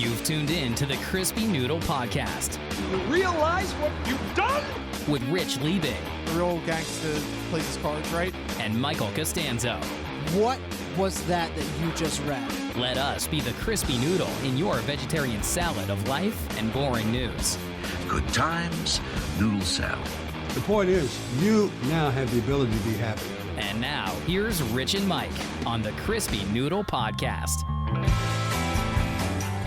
You've tuned in to the Crispy Noodle Podcast. You realize what you've done? With Rich Liebig. The real gangster plays his cards right. And Michael Costanzo. What was that you just read? Let us be the Crispy Noodle in your vegetarian salad of life and boring news. Good times, noodle salad. The point is, you now have the ability to be happy. And now, here's Rich and Mike on the Crispy Noodle Podcast.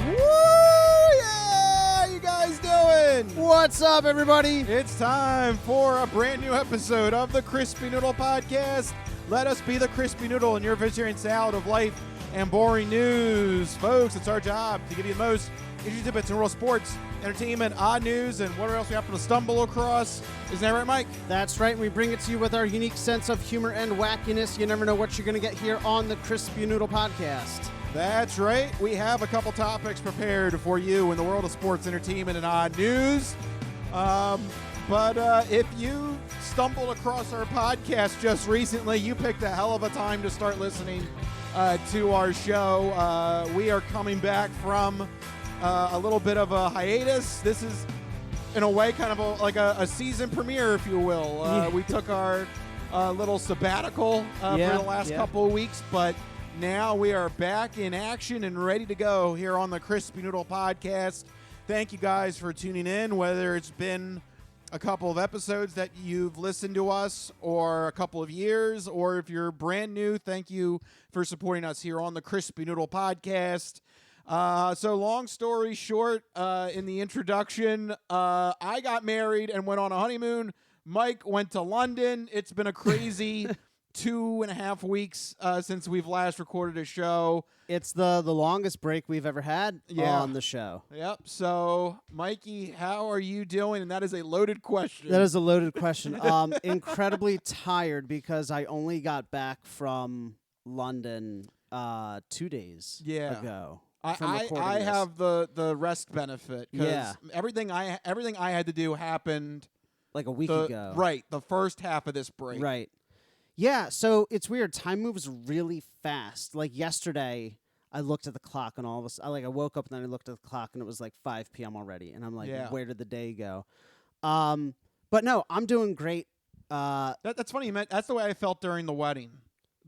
Woo! Yeah! You guys doing? What's up, everybody? It's time for a brand new episode of the Crispy Noodle Podcast. Let us be the Crispy Noodle in your vegetarian salad of life and boring news. Folks, it's our job to give you the most interesting tidbits in world sports, entertainment, odd news, and whatever else we happen to stumble across. Isn't that right, Mike? That's right. We bring it to you with our unique sense of humor and wackiness. You never know what you're going to get here on the Crispy Noodle Podcast. That's right. We have a couple topics prepared for you in the world of sports, entertainment, and odd news. But if you stumbled across our podcast just recently, you picked a hell of a time to start listening to our show. We are coming back from a little bit of a hiatus. This is, in a way, kind of like a season premiere, if you will. We took our little sabbatical for the last couple of weeks, but now we are back in action and ready to go here on the Crispy Noodle Podcast. Thank you guys for tuning in, whether it's been a couple of episodes that you've listened to us or a couple of years, or if you're brand new, thank you for supporting us here on the Crispy Noodle Podcast. So long story short, in the introduction, I got married and went on a honeymoon. Mike went to London. It's been a crazy 2.5 weeks since we've last recorded a show. It's the longest break we've ever had on the show. Yep. So, Mikey, how are you doing? And that is a loaded question. That is a loaded question. Incredibly tired because I only got back from London 2 days ago. I have the rest benefit because everything I had to do happened like a week ago. Right, the first half of this break. Right. Yeah, so it's weird. Time moves really fast. Like yesterday, I looked at the clock and all of a sudden, I woke up and then I looked at the clock and it was like 5 p.m. already, and I'm like, where did the day go? But no, I'm doing great. That's funny you meant. That's the way I felt during the wedding.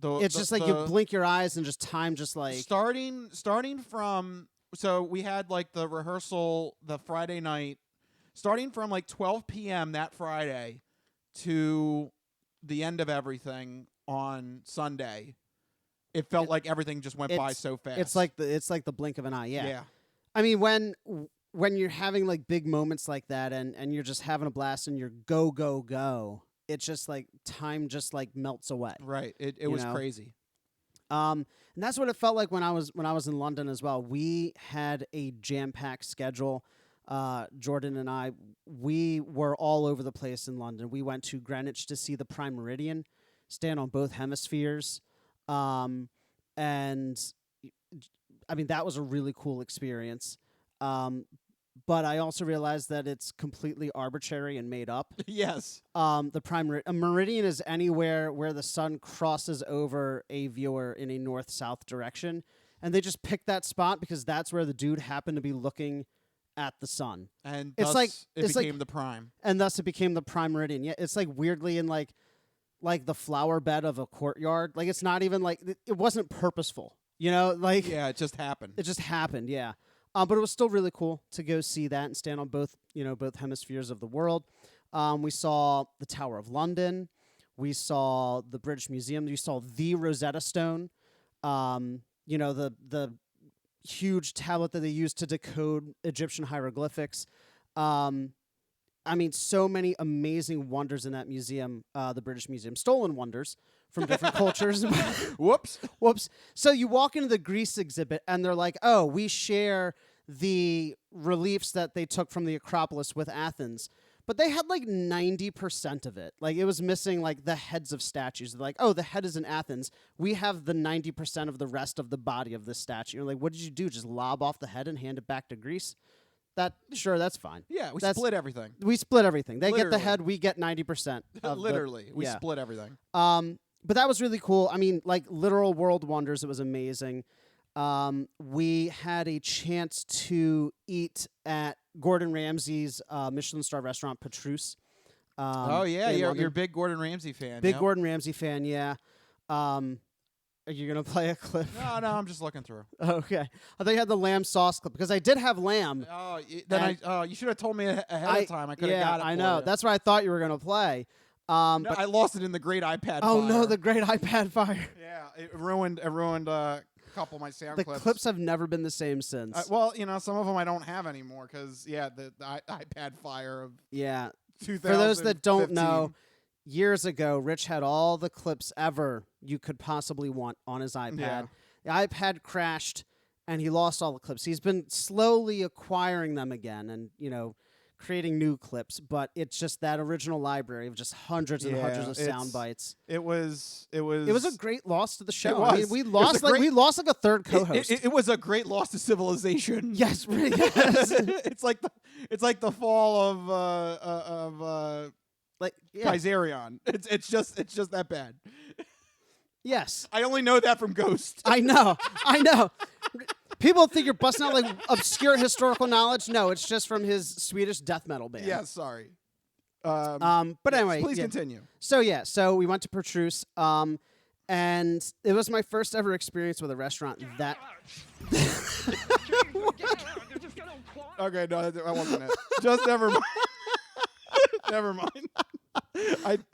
It's just like you blink your eyes and just time just like starting from. So we had like the rehearsal the Friday night, starting from like 12 p.m. that Friday to the end of everything on Sunday. It felt like everything just went by so fast. It's like the blink of an eye. Yeah. I mean, when you're having like big moments like that and you're just having a blast and you're go, it's just like time just like melts away. Right. It was crazy. And that's what it felt like when I was in London as well. We had a jam-packed schedule. Jordan and I, we were all over the place in London. We went to Greenwich to see the Prime Meridian, stand on both hemispheres. And I mean, that was a really cool experience. But I also realized that it's completely arbitrary and made up. Yes. The Prime Meridian is anywhere where the sun crosses over a viewer in a north-south direction. And they just picked that spot because that's where the dude happened to be looking at the sun. And it's thus like it became the prime. And thus it became the Prime Meridian. Yeah, it's like weirdly in like the flower bed of a courtyard. Like it's not even like it wasn't purposeful. You know, like it just happened. It just happened, yeah. But it was still really cool to go see that and stand on both hemispheres of the world. We saw the Tower of London. We saw the British Museum. We saw the Rosetta Stone. The huge tablet that they used to decode Egyptian hieroglyphics. I mean, so many amazing wonders in that museum, the British Museum. Stolen wonders from different cultures. Whoops. So you walk into the Greece exhibit, and they're like, oh, we share the reliefs that they took from the Acropolis with Athens. But they had like 90% of it. Like it was missing like the heads of statues. They're like, oh, the head is in Athens. We have the 90% of the rest of the body of this statue. You're like, what did you do? Just lob off the head and hand it back to Greece? That's fine. Yeah, we split everything. We split everything. They get the head, we get 90%. Literally, we split everything. But that was really cool. I mean, like literal world wonders. It was amazing. We had a chance to eat at Gordon Ramsay's Michelin-star restaurant, Petrus. You're a big Gordon Ramsay fan. Big Gordon Ramsay fan, yeah. Are you going to play a clip? No, I'm just looking through. Okay. I thought you had the lamb sauce clip, because I did have lamb. Oh, you should have told me ahead of time. I could have got it. I know. You. That's what I thought you were going to play. But I lost it in the great iPad fire. Oh, no, the great iPad fire. Yeah, it ruined a couple of my sound clips. The clips have never been the same since. Well, some of them I don't have anymore because, the iPad fire of 2015. For those that don't know, years ago, Rich had all the clips ever you could possibly want on his iPad. Yeah. The iPad crashed, and he lost all the clips. He's been slowly acquiring them again and, creating new clips, but it's just that original library of just hundreds and hundreds of sound bites. It was a great loss to the show. It was. I mean, we lost like a third co-host. It was a great loss to civilization. Yes, really. Yes. it's like the fall of Kaiserion. It's just that bad. Yes. I only know that from Ghost. I know. People think you're busting out like obscure historical knowledge. No, it's just from his Swedish death metal band. Yeah, sorry. But anyway, please continue. So we went to Petrus, and it was my first ever experience with a restaurant that. Okay, no, I wasn't it. Just never mind. Never mind.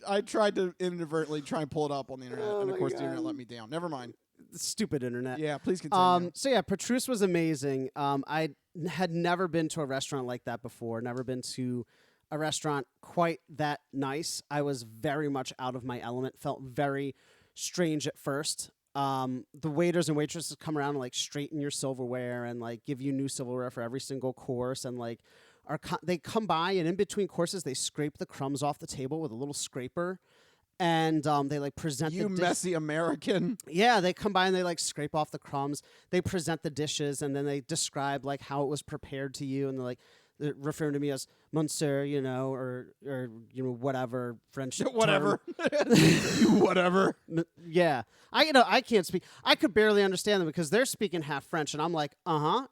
I tried to inadvertently try and pull it up on the internet, and of course the internet let me down. Never mind. Stupid internet. Yeah, please continue. Petrus was amazing. I had never been to a restaurant like that before. Never been to a restaurant quite that nice. I was very much out of my element. Felt very strange at first. The waiters and waitresses come around and like straighten your silverware and like give you new silverware for every single course, and like they come by and in between courses they scrape the crumbs off the table with a little scraper. And they like present you messy American. Yeah, they come by and they like scrape off the crumbs. They present the dishes and then they describe like how it was prepared to you, and they're referring to me as Monsieur, or whatever French whatever. Whatever. Yeah, I can't speak. I could barely understand them because they're speaking half French, and I'm like,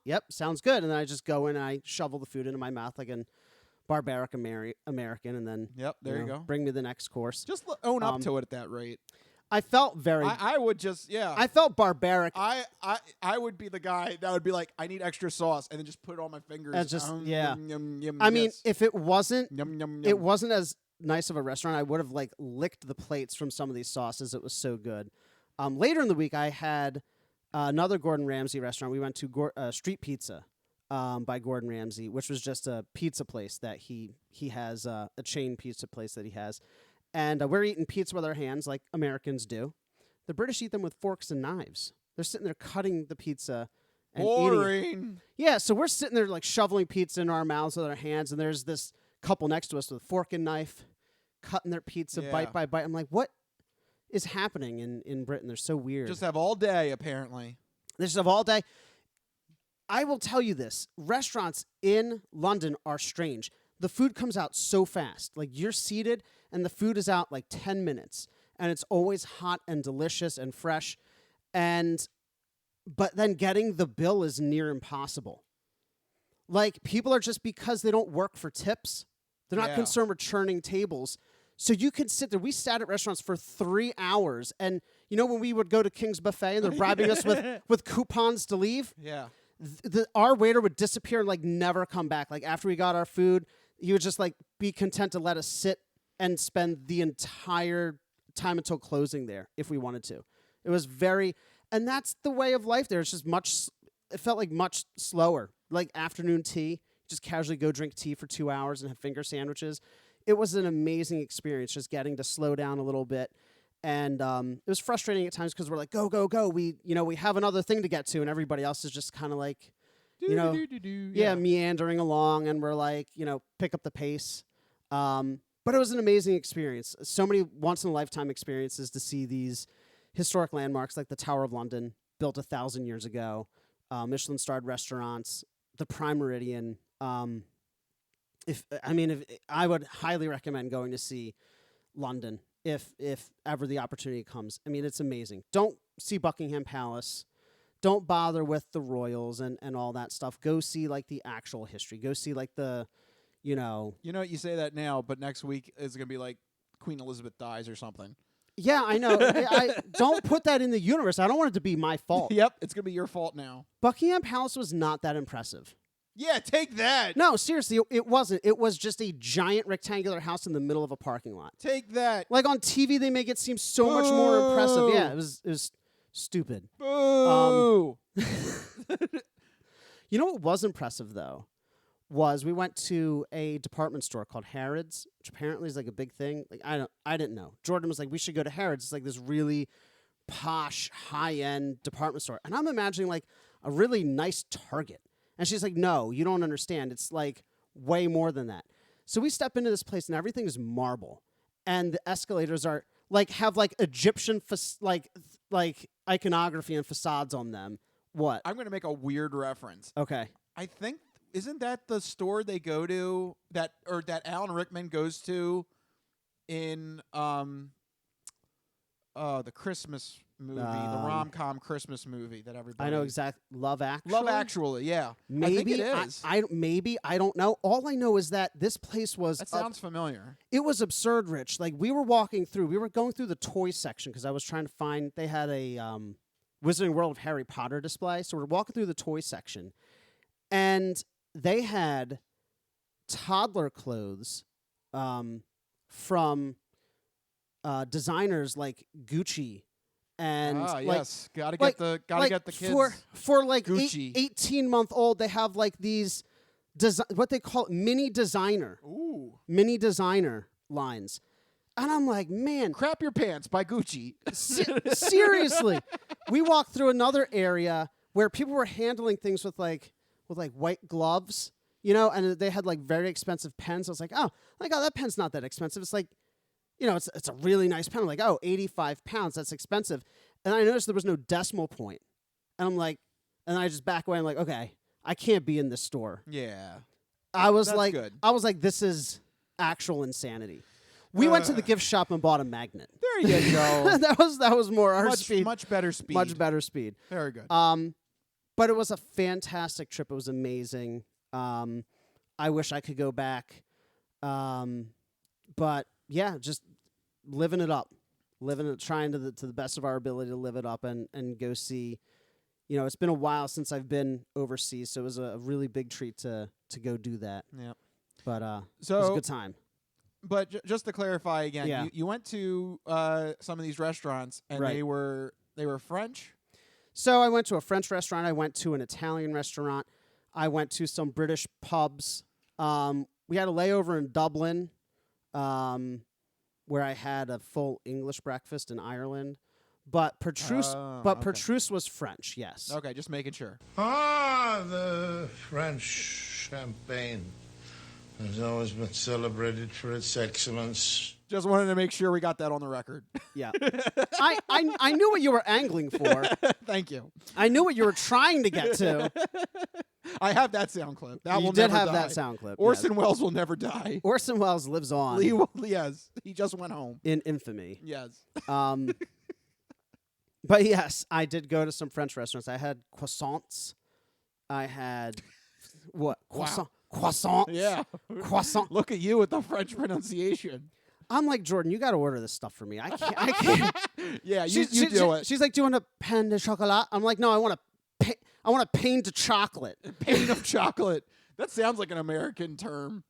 yep, sounds good. And then I just go in and I shovel the food into my mouth like an barbaric American, and then there you go. Bring me the next course. Just own up to it at that rate. I felt very. I would just I felt barbaric. I would be the guy that would be like, I need extra sauce, and then just put it on my fingers. And just Yum, yum, yum, I mean, if it wasn't, yum, yum, yum. it wasn't as nice of a restaurant, I would have like licked the plates from some of these sauces. It was so good. Later in the week, I had another Gordon Ramsay restaurant. We went to Street Pizza. By Gordon Ramsay, which was just a pizza place that he has, a chain pizza place that he has. And we're eating pizza with our hands like Americans do. The British eat them with forks and knives. They're sitting there cutting the pizza and eating it. Yeah, so we're sitting there like shoveling pizza in our mouths with our hands, and there's this couple next to us with a fork and knife cutting their pizza bite by bite. I'm like, what is happening in Britain? They're so weird. Just have all day, apparently. They just have all day. I will tell you this. Restaurants in London are strange. The food comes out so fast. Like, you're seated, and the food is out like 10 minutes. And it's always hot and delicious and fresh. But then getting the bill is near impossible. Like, people are just, because they don't work for tips, they're not concerned with churning tables. So you can sit there. We sat at restaurants for 3 hours. And, when we would go to King's Buffet and they're bribing us with coupons to leave? Yeah. Our waiter would disappear and like never come back. Like, after we got our food, he would just like be content to let us sit and spend the entire time until closing there if we wanted to. It was and that's the way of life there. It's just it felt like much slower. Like afternoon tea, just casually go drink tea for 2 hours and have finger sandwiches. It was an amazing experience just getting to slow down a little bit. And it was frustrating at times because we're like, go, go, go. We have another thing to get to, and everybody else is just kind of like, meandering along, and we're like, pick up the pace. But it was an amazing experience. So many once-in-a-lifetime experiences to see these historic landmarks like the Tower of London, built 1,000 years ago, Michelin-starred restaurants, the Prime Meridian. If I would highly recommend going to see London. If ever the opportunity comes. I mean, it's amazing. Don't see Buckingham Palace. don't bother with the royals and all that stuff. Go see like the actual history. Go see like the, You know, you say that now, but next week is going to be like Queen Elizabeth dies or something. Yeah, I know. I don't put that in the universe. I don't want it to be my fault. Yep, it's going to be your fault now. Buckingham Palace was not that impressive. Yeah, take that. No, seriously, it wasn't. It was just a giant rectangular house in the middle of a parking lot. Take that. Like on TV, they make it seem so much more impressive. Yeah, it was stupid. Boo! You know what was impressive though? Was we went to a department store called Harrods, which apparently is like a big thing. Like I didn't know. Jordan was like, we should go to Harrods. It's like this really posh, high-end department store. And I'm imagining like a really nice Target. And she's like, no, you don't understand. It's like way more than that. So we step into this place and everything is marble. And the escalators are like have like Egyptian like iconography and facades on them. What? I'm going to make a weird reference. Okay. I think isn't that the store they go to that Alan Rickman goes to in the Christmas movie, the rom-com Christmas movie that everybody I know exactly. Love Actually. Love Actually, yeah. Maybe I think it is. I don't know. All I know is that this place was. That sounds familiar. It was absurd, Rich. Like we were going through the toy section because I was trying to find. They had a Wizarding World of Harry Potter display, so we're walking through the toy section, and they had toddler clothes from designers like Gucci and yes, gotta get the kids for like Gucci. 18-month-old. They have like these what they call mini designer lines, and I'm like, man, Crap Your Pants by Gucci. Seriously, we walked through another area where people were handling things with white gloves, and they had like very expensive pens. I was like, oh, that pen's not that expensive. It's like, it's a really nice pen. I'm like, oh, 85 pounds. That's expensive. And I noticed there was no decimal point. And I'm like, and I just back away. I'm like, okay, I can't be in this store. Yeah. That's like, good. I was like, this is actual insanity. We went to the gift shop and bought a magnet. There you go. that was more our speed. Much better speed. Much better speed. Very good. But it was a fantastic trip. It was amazing. I wish I could go back. But yeah, just living it up, trying to the best of our ability to live it up and go see. It's been a while since I've been overseas, so it was a really big treat to go do that. Yeah. But it was a good time. But just to clarify again, Yeah. you went to some of these restaurants and Right. they were French. So I went to a French restaurant. I went to an Italian restaurant. I went to some British pubs. We had a layover in Dublin, where I had a full English breakfast in Ireland. But Petrus, Petrus was French. Yes. Okay, just making sure. The French champagne has always been celebrated for its excellence. Just wanted to make sure we got that on the record. Yeah. I knew what you were angling for. Thank you. I knew what you were trying to get to. I have that sound clip. That You will did never have die. that sound clip. Orson Welles will never die. Orson Welles lives on Yes, he just went home. in infamy. Yes. But yes, I did go to some French restaurants. I had croissants. I had what? Croissant. Croissants. Yeah. Croissant. Look at you with the French pronunciation. I'm like, Jordan, you got to order this stuff for me. I can't. Yeah, you do it. She's like, do you want a pain de chocolat? I'm like, no, I want a pain de chocolate. Pain of chocolate. That sounds like an American term.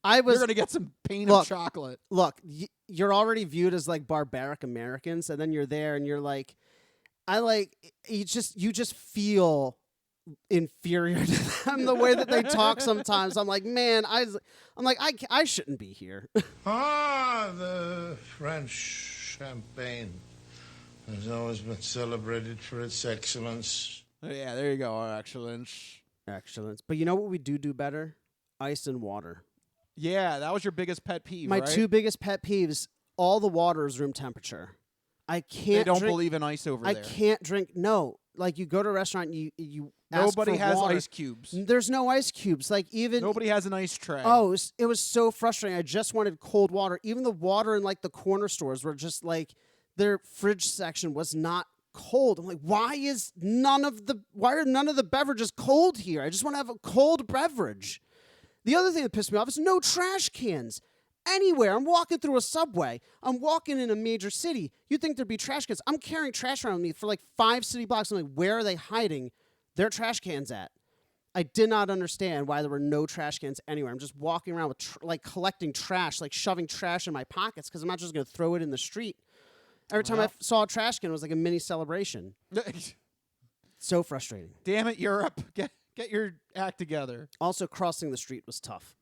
You're going to get some pain of chocolate. Look, you're already viewed as like barbaric Americans, and then you're there and you're like, you just feel inferior to them the way that they talk sometimes. I'm like, man, I shouldn't be here. The French champagne has always been celebrated for its excellence. Yeah, there you go. Excellence. Excellence. But you know what we do better? Ice and water. Yeah, that was your biggest pet peeve, My right? two biggest pet peeves, all the water is room temperature. I can't They don't drink, believe in ice over there. I can't drink. No. Like you go to a restaurant and you ask Nobody for has water. ice cubes. There's no ice cubes. Like even Nobody has an ice tray. Oh, it was so frustrating. I just wanted cold water. Even the water in like the corner stores were just like their fridge section was not cold. I'm like, why are none of the beverages cold here? I just want to have a cold beverage. The other thing that pissed me off is no trash cans anywhere. I'm walking through a subway. I'm walking in a major city. You'd think there'd be trash cans. I'm carrying trash around with me for like 5 city blocks. I'm like, where are they hiding their trash cans at? I did not understand why there were no trash cans anywhere. I'm just walking around with collecting trash, like shoving trash in my pockets because I'm not just going to throw it in the street. Every time I saw a trash can, it was like a mini celebration. So frustrating. Damn it, Europe. Get your act together. Also, crossing the street was tough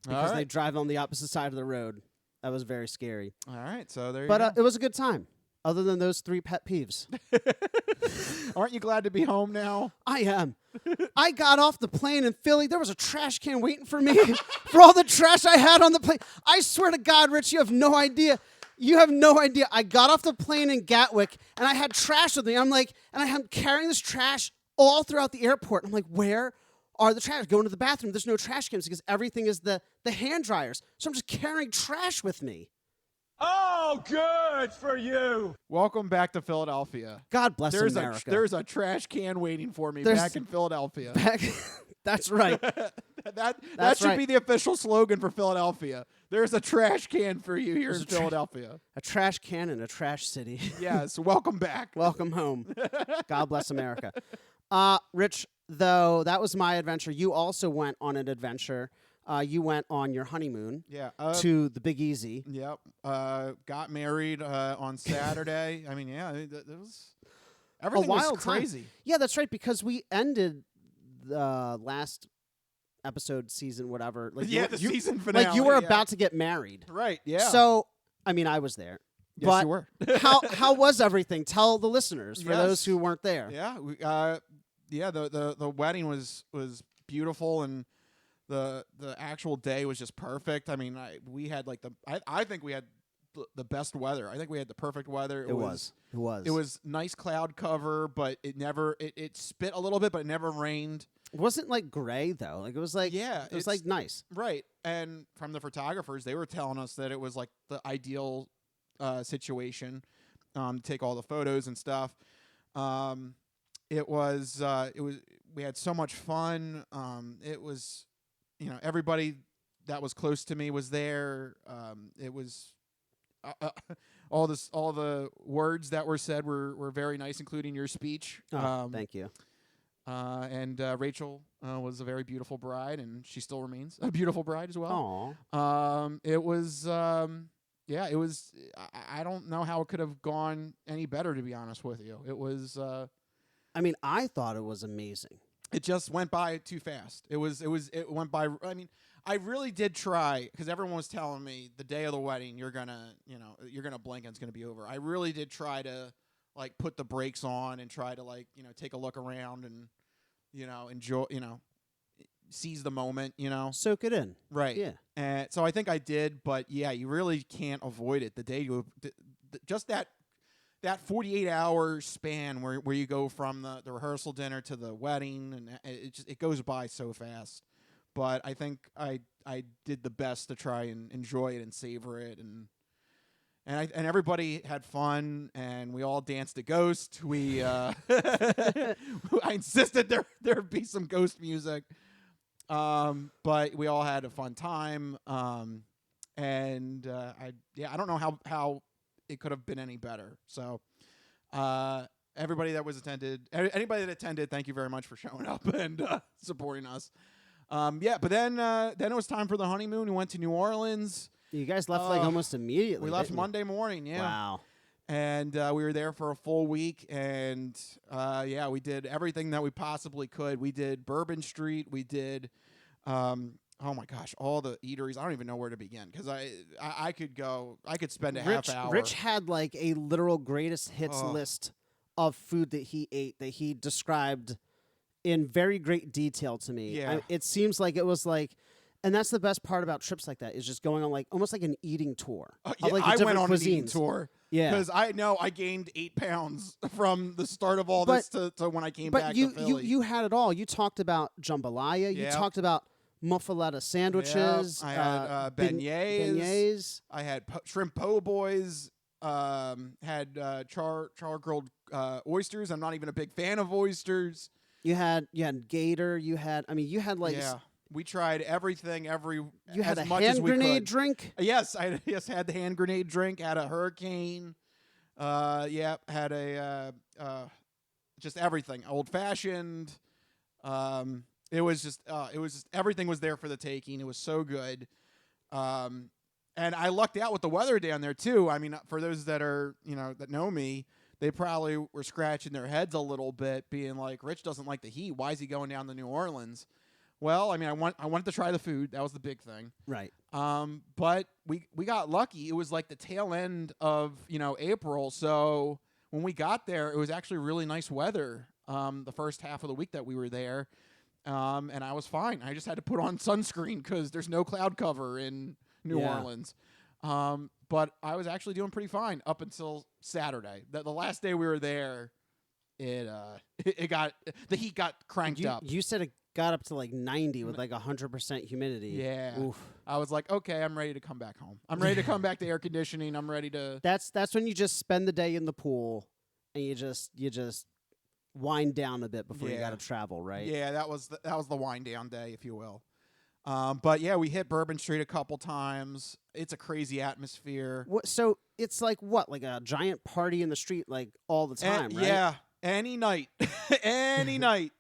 because they drive on the opposite side of the road. That was very scary. All right, so there you go. But it was a good time, other than those 3 pet peeves. Aren't you glad to be home now? I am. I got off the plane in Philly. There was a trash can waiting for me for all the trash I had on the plane. I swear to God, Rich, you have no idea. You have no idea. I got off the plane in Gatwick, and I had trash with me. I'm carrying this trash all throughout the airport. I'm like, where are the trash? Going to the bathroom. There's no trash cans because everything is the hand dryers. So I'm just carrying trash with me. Oh, good for you. Welcome back to Philadelphia. God bless America. There's a trash can waiting for me back in Philadelphia. That's right. that should be the official slogan for Philadelphia. There's a trash can for you here in Philadelphia. A trash can in a trash city. Yes, welcome back. Welcome home. God bless America. Rich, though, that was my adventure. You also went on an adventure. You went on your honeymoon to the Big Easy. Yep. Got married on Saturday. I mean, yeah, everything was crazy. Yeah, that's right, because we ended the last episode, season, whatever. Like the season finale. Like you were about to get married. Right, yeah. So, I mean, I was there. Yes, but you were. how was everything? Tell the listeners, for those who weren't there. Yeah, the wedding was beautiful, and the actual day was just perfect. I mean, we had like I think we had the best weather. I think we had the perfect weather. It was nice cloud cover, but it spit a little bit, but it never rained. It wasn't like gray though. Like it was like it was like nice. Right. And from the photographers, they were telling us that it was like the ideal situation to take all the photos and stuff. We had so much fun. It was, everybody that was close to me was there. It was all the words that were said were very nice, including your speech. Thank you. And Rachel was a very beautiful bride, and she still remains a beautiful bride as well. Aww. It was, it was. I don't know how it could have gone any better, to be honest with you. It was. I mean, I thought it was amazing. It just went by too fast. It went by. I mean, I really did try, because everyone was telling me the day of the wedding, you're gonna blink and it's gonna be over. I really did try to like put the brakes on and try to take a look around and enjoy, seize the moment, Soak it in. Right. Yeah. And so I think I did, but yeah, you really can't avoid it. The day just that 48-hour span where you go from the rehearsal dinner to the wedding, and it goes by so fast. But I think I did the best to try and enjoy it and savor it, and everybody had fun, and we all danced to Ghost. We I insisted there be some Ghost music, but we all had a fun time. I don't know how it could have been any better. So anybody that attended, thank you very much for showing up and supporting us. But then it was time for the honeymoon. We went to New Orleans. You guys left almost immediately. We left Monday morning, yeah. Wow. And we were there for a full week, and we did everything that we possibly could. We did Bourbon Street. We did, oh my gosh, all the eateries. I don't even know where to begin, because I could spend a half hour. Rich had like a literal greatest hits list of food that he ate that he described in very great detail to me. Yeah. It seems like it was like. And that's the best part about trips like that, is just going on like almost like an eating tour. Of like I went on cuisines. an eating tour. Yeah, because I know I gained 8 pounds from the start of all this to when I came back to Philly. You had it all. You talked about jambalaya. You talked about muffaletta sandwiches. I had beignets. Beignets. I had shrimp po' boys. had char grilled oysters. I'm not even a big fan of oysters. You had gator. You had like we tried everything. you had as a much as hand we grenade could. drink. Yes, I had the hand grenade drink. Had a hurricane. Had a just everything. Old fashioned. It was just everything was there for the taking. It was so good. And I lucked out with the weather down there too. I mean, for those that are, that know me, they probably were scratching their heads a little bit, being like, Rich doesn't like the heat. Why is he going down to New Orleans? Well, I mean, I wanted to try the food. That was the big thing. Right. But we got lucky. It was like the tail end of, April. So when we got there, it was actually really nice weather. The first half of the week that we were there. And I was fine. I just had to put on sunscreen because there's no cloud cover in New Orleans. But I was actually doing pretty fine up until Saturday. The last day we were there, the heat got cranked up. You said it got up to like 90 with like 100% humidity. Yeah. Oof. I was like, okay, I'm ready to come back home. I'm ready to come back to air conditioning. I'm ready to. That's when you just spend the day in the pool and you just wind down a bit before you got to travel, right? Yeah, that was the wind down day, if you will. But yeah, we hit Bourbon Street a couple times. It's a crazy atmosphere. So it's like what? Like a giant party in the street, like all the time, right? Yeah, any night, any night.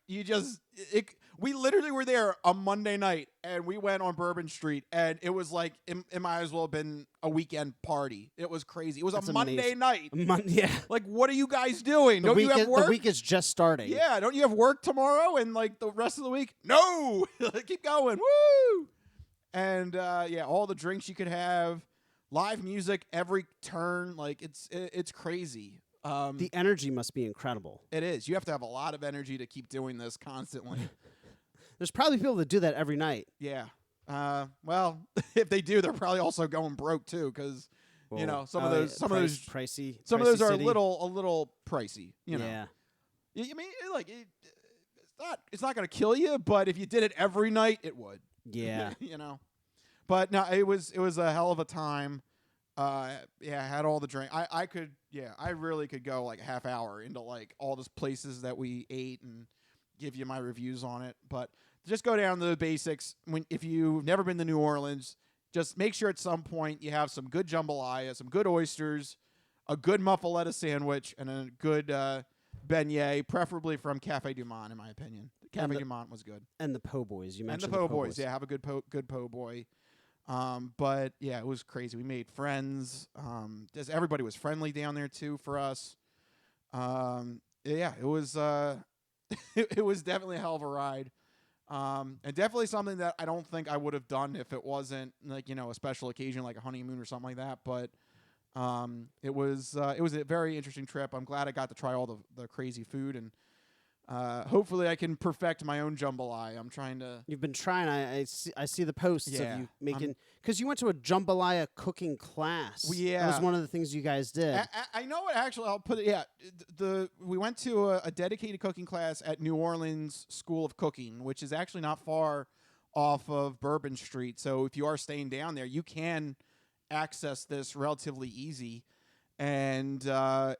We literally were there a Monday night, and we went on Bourbon Street, and it was like it might as well have been a weekend party. It was crazy. It was a Monday night. Yeah. Like, what are you guys doing? Don't you have work? The week is just starting. Yeah, don't you have work tomorrow and like the rest of the week? No, keep going. Woo! And all the drinks you could have, live music every turn. Like it's crazy. The energy must be incredible. It is. You have to have a lot of energy to keep doing this constantly. There's probably people that do that every night. Yeah. Well, if they do, they're probably also going broke too, because some of those pricey. Some of those are city. a little pricey. Yeah. I mean, like it's not going to kill you, but if you did it every night, it would. Yeah. But no, it was a hell of a time. I had all the drink. I really could go like a half hour into like all the places that we ate and give you my reviews on it. But just go down to the basics. If you've never been to New Orleans, just make sure at some point you have some good jambalaya, some good oysters, a good muffaletta sandwich, and a good beignet, preferably from Café Du Monde, in my opinion. Café Du Monde was good. And the po' boys. You mentioned the po' boys. Yeah, have a good po' boy. But yeah, it was crazy. We made friends. Everybody was friendly down there too for us. It was it was definitely a hell of a ride. And definitely something that I don't think I would have done if it wasn't like, a special occasion like a honeymoon or something like that. But it was a very interesting trip. I'm glad I got to try all the crazy food, and hopefully I can perfect my own jambalaya. I'm trying to. You've been trying. I see the posts of you making, because you went to a jambalaya cooking class. Yeah, that was one of the things you guys did. I know it. Actually, I'll put it. Yeah, we went to a dedicated cooking class at New Orleans School of Cooking, which is actually not far off of Bourbon Street. So if you are staying down there, you can access this relatively easy, and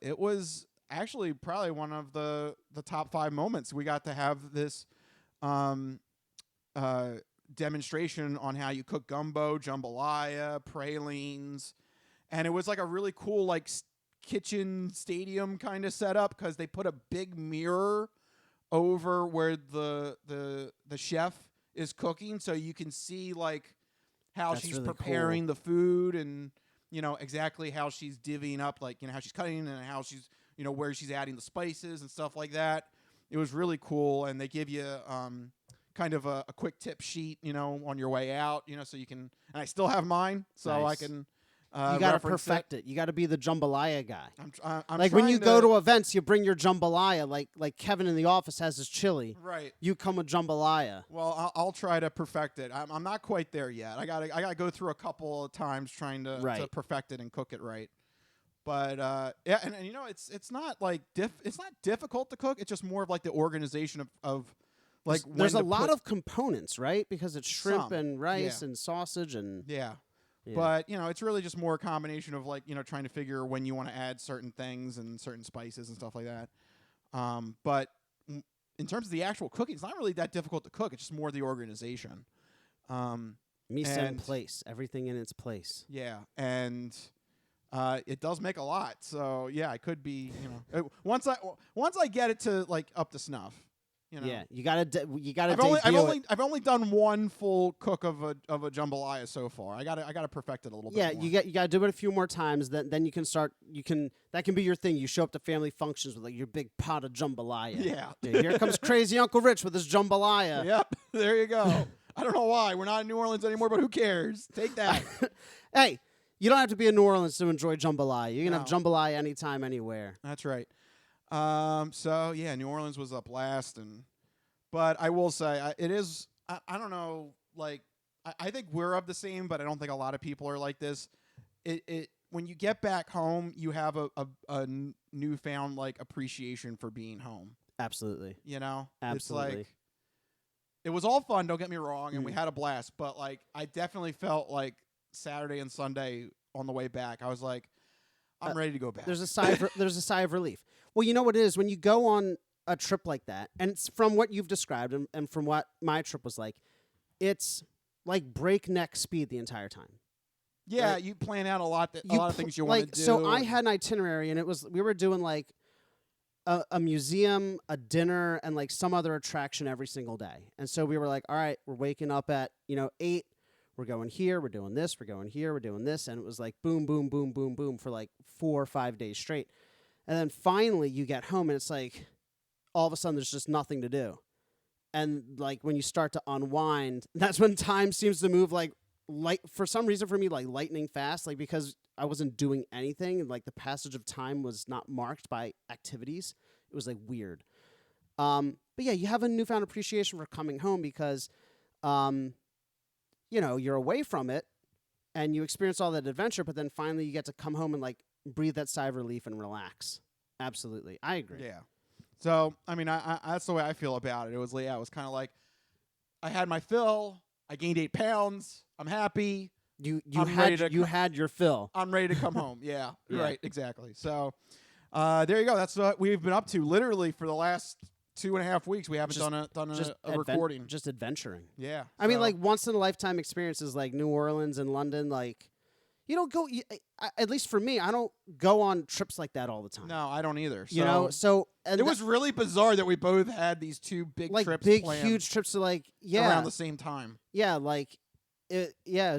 it was actually probably one of the top 5 moments. We got to have this demonstration on how you cook gumbo, jambalaya, pralines, and it was like a really cool like kitchen stadium kind of setup, because they put a big mirror over where the chef is cooking, so you can see like how That's she's really preparing cool. the food, and exactly how she's divvying up, like how she's cutting and how she's where she's adding the spices and stuff like that. It was really cool, and they give you kind of a quick tip sheet, on your way out, so you can. And I still have mine, so Nice. I can. You got to perfect it. You got to be the jambalaya guy. I'm like when trying you go to events, you bring your jambalaya. Like Kevin in the office has his chili. Right. You come with jambalaya. Well, I'll try to perfect it. I'm not quite there yet. I gotta go through a couple of times trying to perfect it and cook it right. But yeah, and it's not like it's not difficult to cook. It's just more of like the organization of like there's a lot of components, right? Because it's shrimp and rice yeah. and sausage and yeah. Yeah. But, it's really just more a combination of, like, trying to figure when you want to add certain things and certain spices and stuff like that. But in terms of the actual cooking, it's not really that difficult to cook. It's just more the organization. Mise en place, everything in its place. Yeah, and it does make a lot. So yeah, I could be, once I get it to like up to snuff. Yeah, you gotta I've only done one full cook of a jambalaya so far. I gotta perfect it a little bit. Yeah, more. you gotta do it a few more times. Then you can start. That can be your thing. You show up to family functions with like your big pot of jambalaya. Yeah. Here comes crazy Uncle Rich with his jambalaya. Yep. There you go. I don't know why we're not in New Orleans anymore, but who cares? Take that. Hey, you don't have to be in New Orleans to enjoy jambalaya. You can have jambalaya anytime, anywhere. That's right. So yeah, New Orleans was up last, but I will say it is. I don't know. Like I think we're of the same, but I don't think a lot of people are like this. It when you get back home, you have a newfound like appreciation for being home. Absolutely. Absolutely. It's like it was all fun. Don't get me wrong, and we had a blast. But like I definitely felt like Saturday and Sunday on the way back, I was like, I'm ready to go back. There's a sigh of relief. Well, you know what it is when you go on a trip like that, and it's from what you've described and from what my trip was like, it's like breakneck speed the entire time. Yeah, you plan out a lot of things you want to do. So I had an itinerary, and we were doing like a museum, a dinner, and like some other attraction every single day. And so we were like, all right, we're waking up at 8. We're going here. We're doing this. We're going here. We're doing this. And it was like boom, boom, boom, boom, boom for like 4 or 5 days straight. And then finally you get home, and it's like all of a sudden there's just nothing to do. And like when you start to unwind, that's when time seems to move like for some reason for me, like lightning fast, like because I wasn't doing anything and like the passage of time was not marked by activities. It was like weird. But yeah, you have a newfound appreciation for coming home because, you're away from it and you experience all that adventure, but then finally you get to come home and like breathe that sigh of relief and relax. Absolutely. I agree. Yeah. So, I mean, I that's the way I feel about it. It was kind of like I had my fill. I gained 8 pounds. I'm happy. You had your fill. I'm ready to come home. Yeah, Yeah. Right, exactly. So there you go. That's what we've been up to literally for the last 2.5 weeks. We haven't done a recording. Just adventuring. Yeah. I mean, like once in a lifetime experiences like New Orleans and London, like you don't go, at least for me, I don't go on trips like that all the time. No, I don't either. So it was really bizarre that we both had these 2 big like trips big, planned huge trips to like, around the same time. Yeah, like it's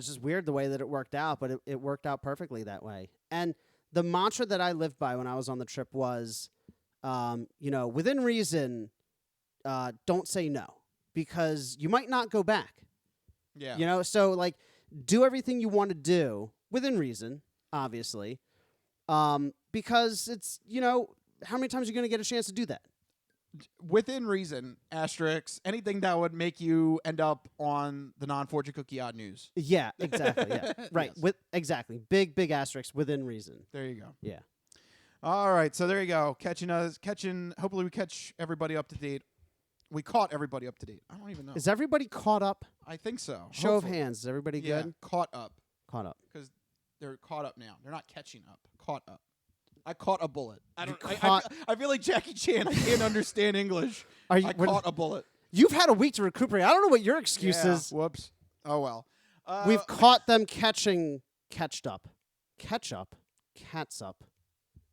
just weird the way that it worked out, but it worked out perfectly that way. And the mantra that I lived by when I was on the trip was, within reason, don't say no because you might not go back. Yeah. So like do everything you want to do within reason, obviously, because it's, how many times are you going to get a chance to do that? Within reason, asterisks, anything that would make you end up on the non-fortune cookie odd news. Yeah, exactly. Yeah, right. Yes. Exactly. Big asterisks within reason. There you go. Yeah. All right, so there you go. Hopefully we catch everybody up to date. We caught everybody up to date. I don't even know. Is everybody caught up? I think so. Show Hopefully. of hands. Is everybody Yeah, good? caught up. Caught up. Because they're caught up now. They're not catching up. Caught up. I caught a bullet. I feel like Jackie Chan. I can't understand English. I caught a bullet. You've had a week to recuperate. I don't know what your excuse Yeah, is. Whoops. Oh, well. We've caught them catched up. Catch up. Cats up.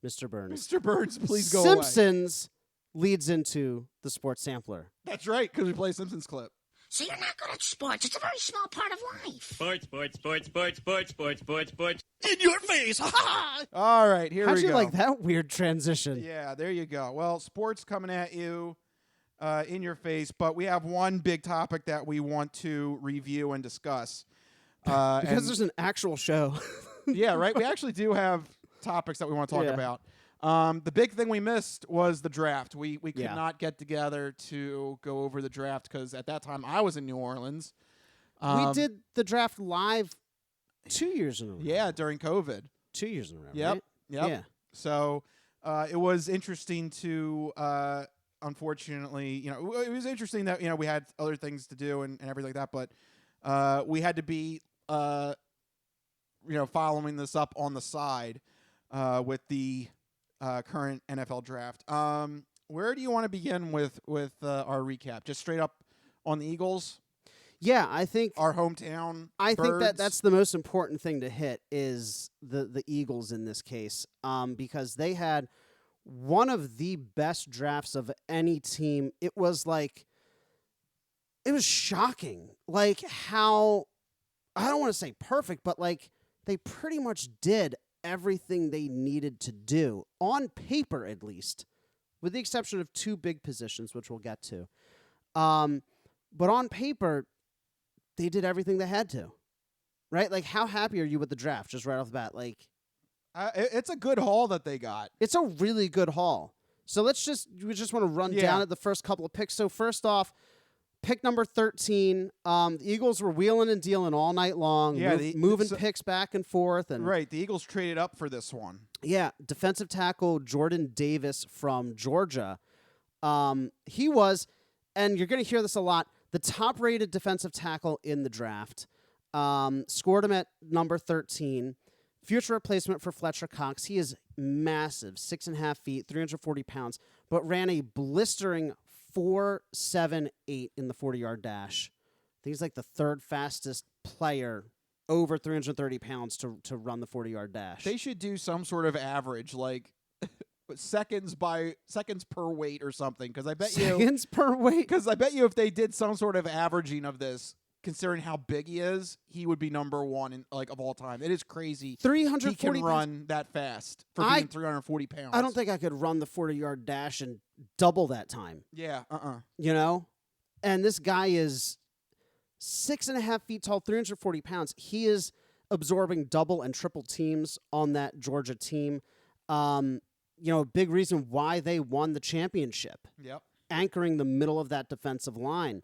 Mr. Burns. Mr. Burns, please go away. Simpsons leads into the sports sampler. That's right, because we play a Simpsons clip. So you're not good at sports. It's a very small part of life. Sports. In your face. Ha ha! All right, here we go. How'd you like that weird transition? Yeah, there you go. Well, sports coming at you in your face, but we have one big topic that we want to review and discuss. Because there's an actual show. Yeah, right? We actually do have topics that we want to talk about. The big thing we missed was the draft. We could not get together to go over the draft because at that time I was in New Orleans. We did the draft live 2 years in a row. Yeah, during COVID. 2 years in a row, Yep. right? Yep. Yeah. So it was interesting to, unfortunately, it was interesting that, we had other things to do and everything like that, but we had to be following this up on the side with the current NFL draft. Where do you want to begin with our recap? Just straight up on the Eagles? Yeah, I think our hometown. I birds? think that's the most important thing to hit is the Eagles in this case, because they had one of the best drafts of any team. It was shocking, like how, I don't want to say perfect, but like they pretty much did everything they needed to do on paper, at least, with the exception of two big positions, which we'll get to. But on paper, they did everything they had to, right? Like, how happy are you with the draft just right off the bat? Like, it's a good haul that they got. It's a really good haul. So we just want to run down at the first couple of picks. So first off, pick number 13. The Eagles were wheeling and dealing all night long, moving picks back and forth. And right, the Eagles traded up for this one. Yeah, defensive tackle Jordan Davis from Georgia. He was, and you're going to hear this a lot, the top-rated defensive tackle in the draft. Scored him at number 13. Future replacement for Fletcher Cox. He is massive, 6.5 feet, 340 pounds, but ran a blistering 4.78 in the 40-yard dash. I think he's like the third fastest player over 330 pounds to run the 40-yard dash. They should do some sort of average, like seconds per weight or something, because I bet seconds per weight. Because I bet you if they did some sort of averaging of this, considering how big he is, he would be number one in, like, of all time. It is crazy. 340 he can run that fast for being 340 pounds. I don't think I could run the 40-yard dash and double that time. Yeah. You know, and this guy is 6.5 feet tall, 340 pounds. He is absorbing double and triple teams on that Georgia team. A big reason why they won the championship. Yep. Anchoring the middle of that defensive line.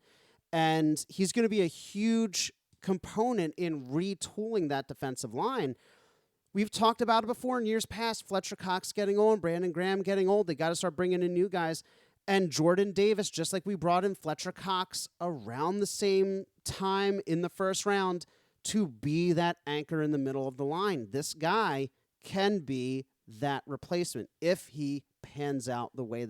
And he's going to be a huge component in retooling that defensive line. We've talked about it before in years past. Fletcher Cox getting old, Brandon Graham getting old. They got to start bringing in new guys. And Jordan Davis, just like we brought in Fletcher Cox around the same time in the first round to be that anchor in the middle of the line. This guy can be that replacement if he pans out the way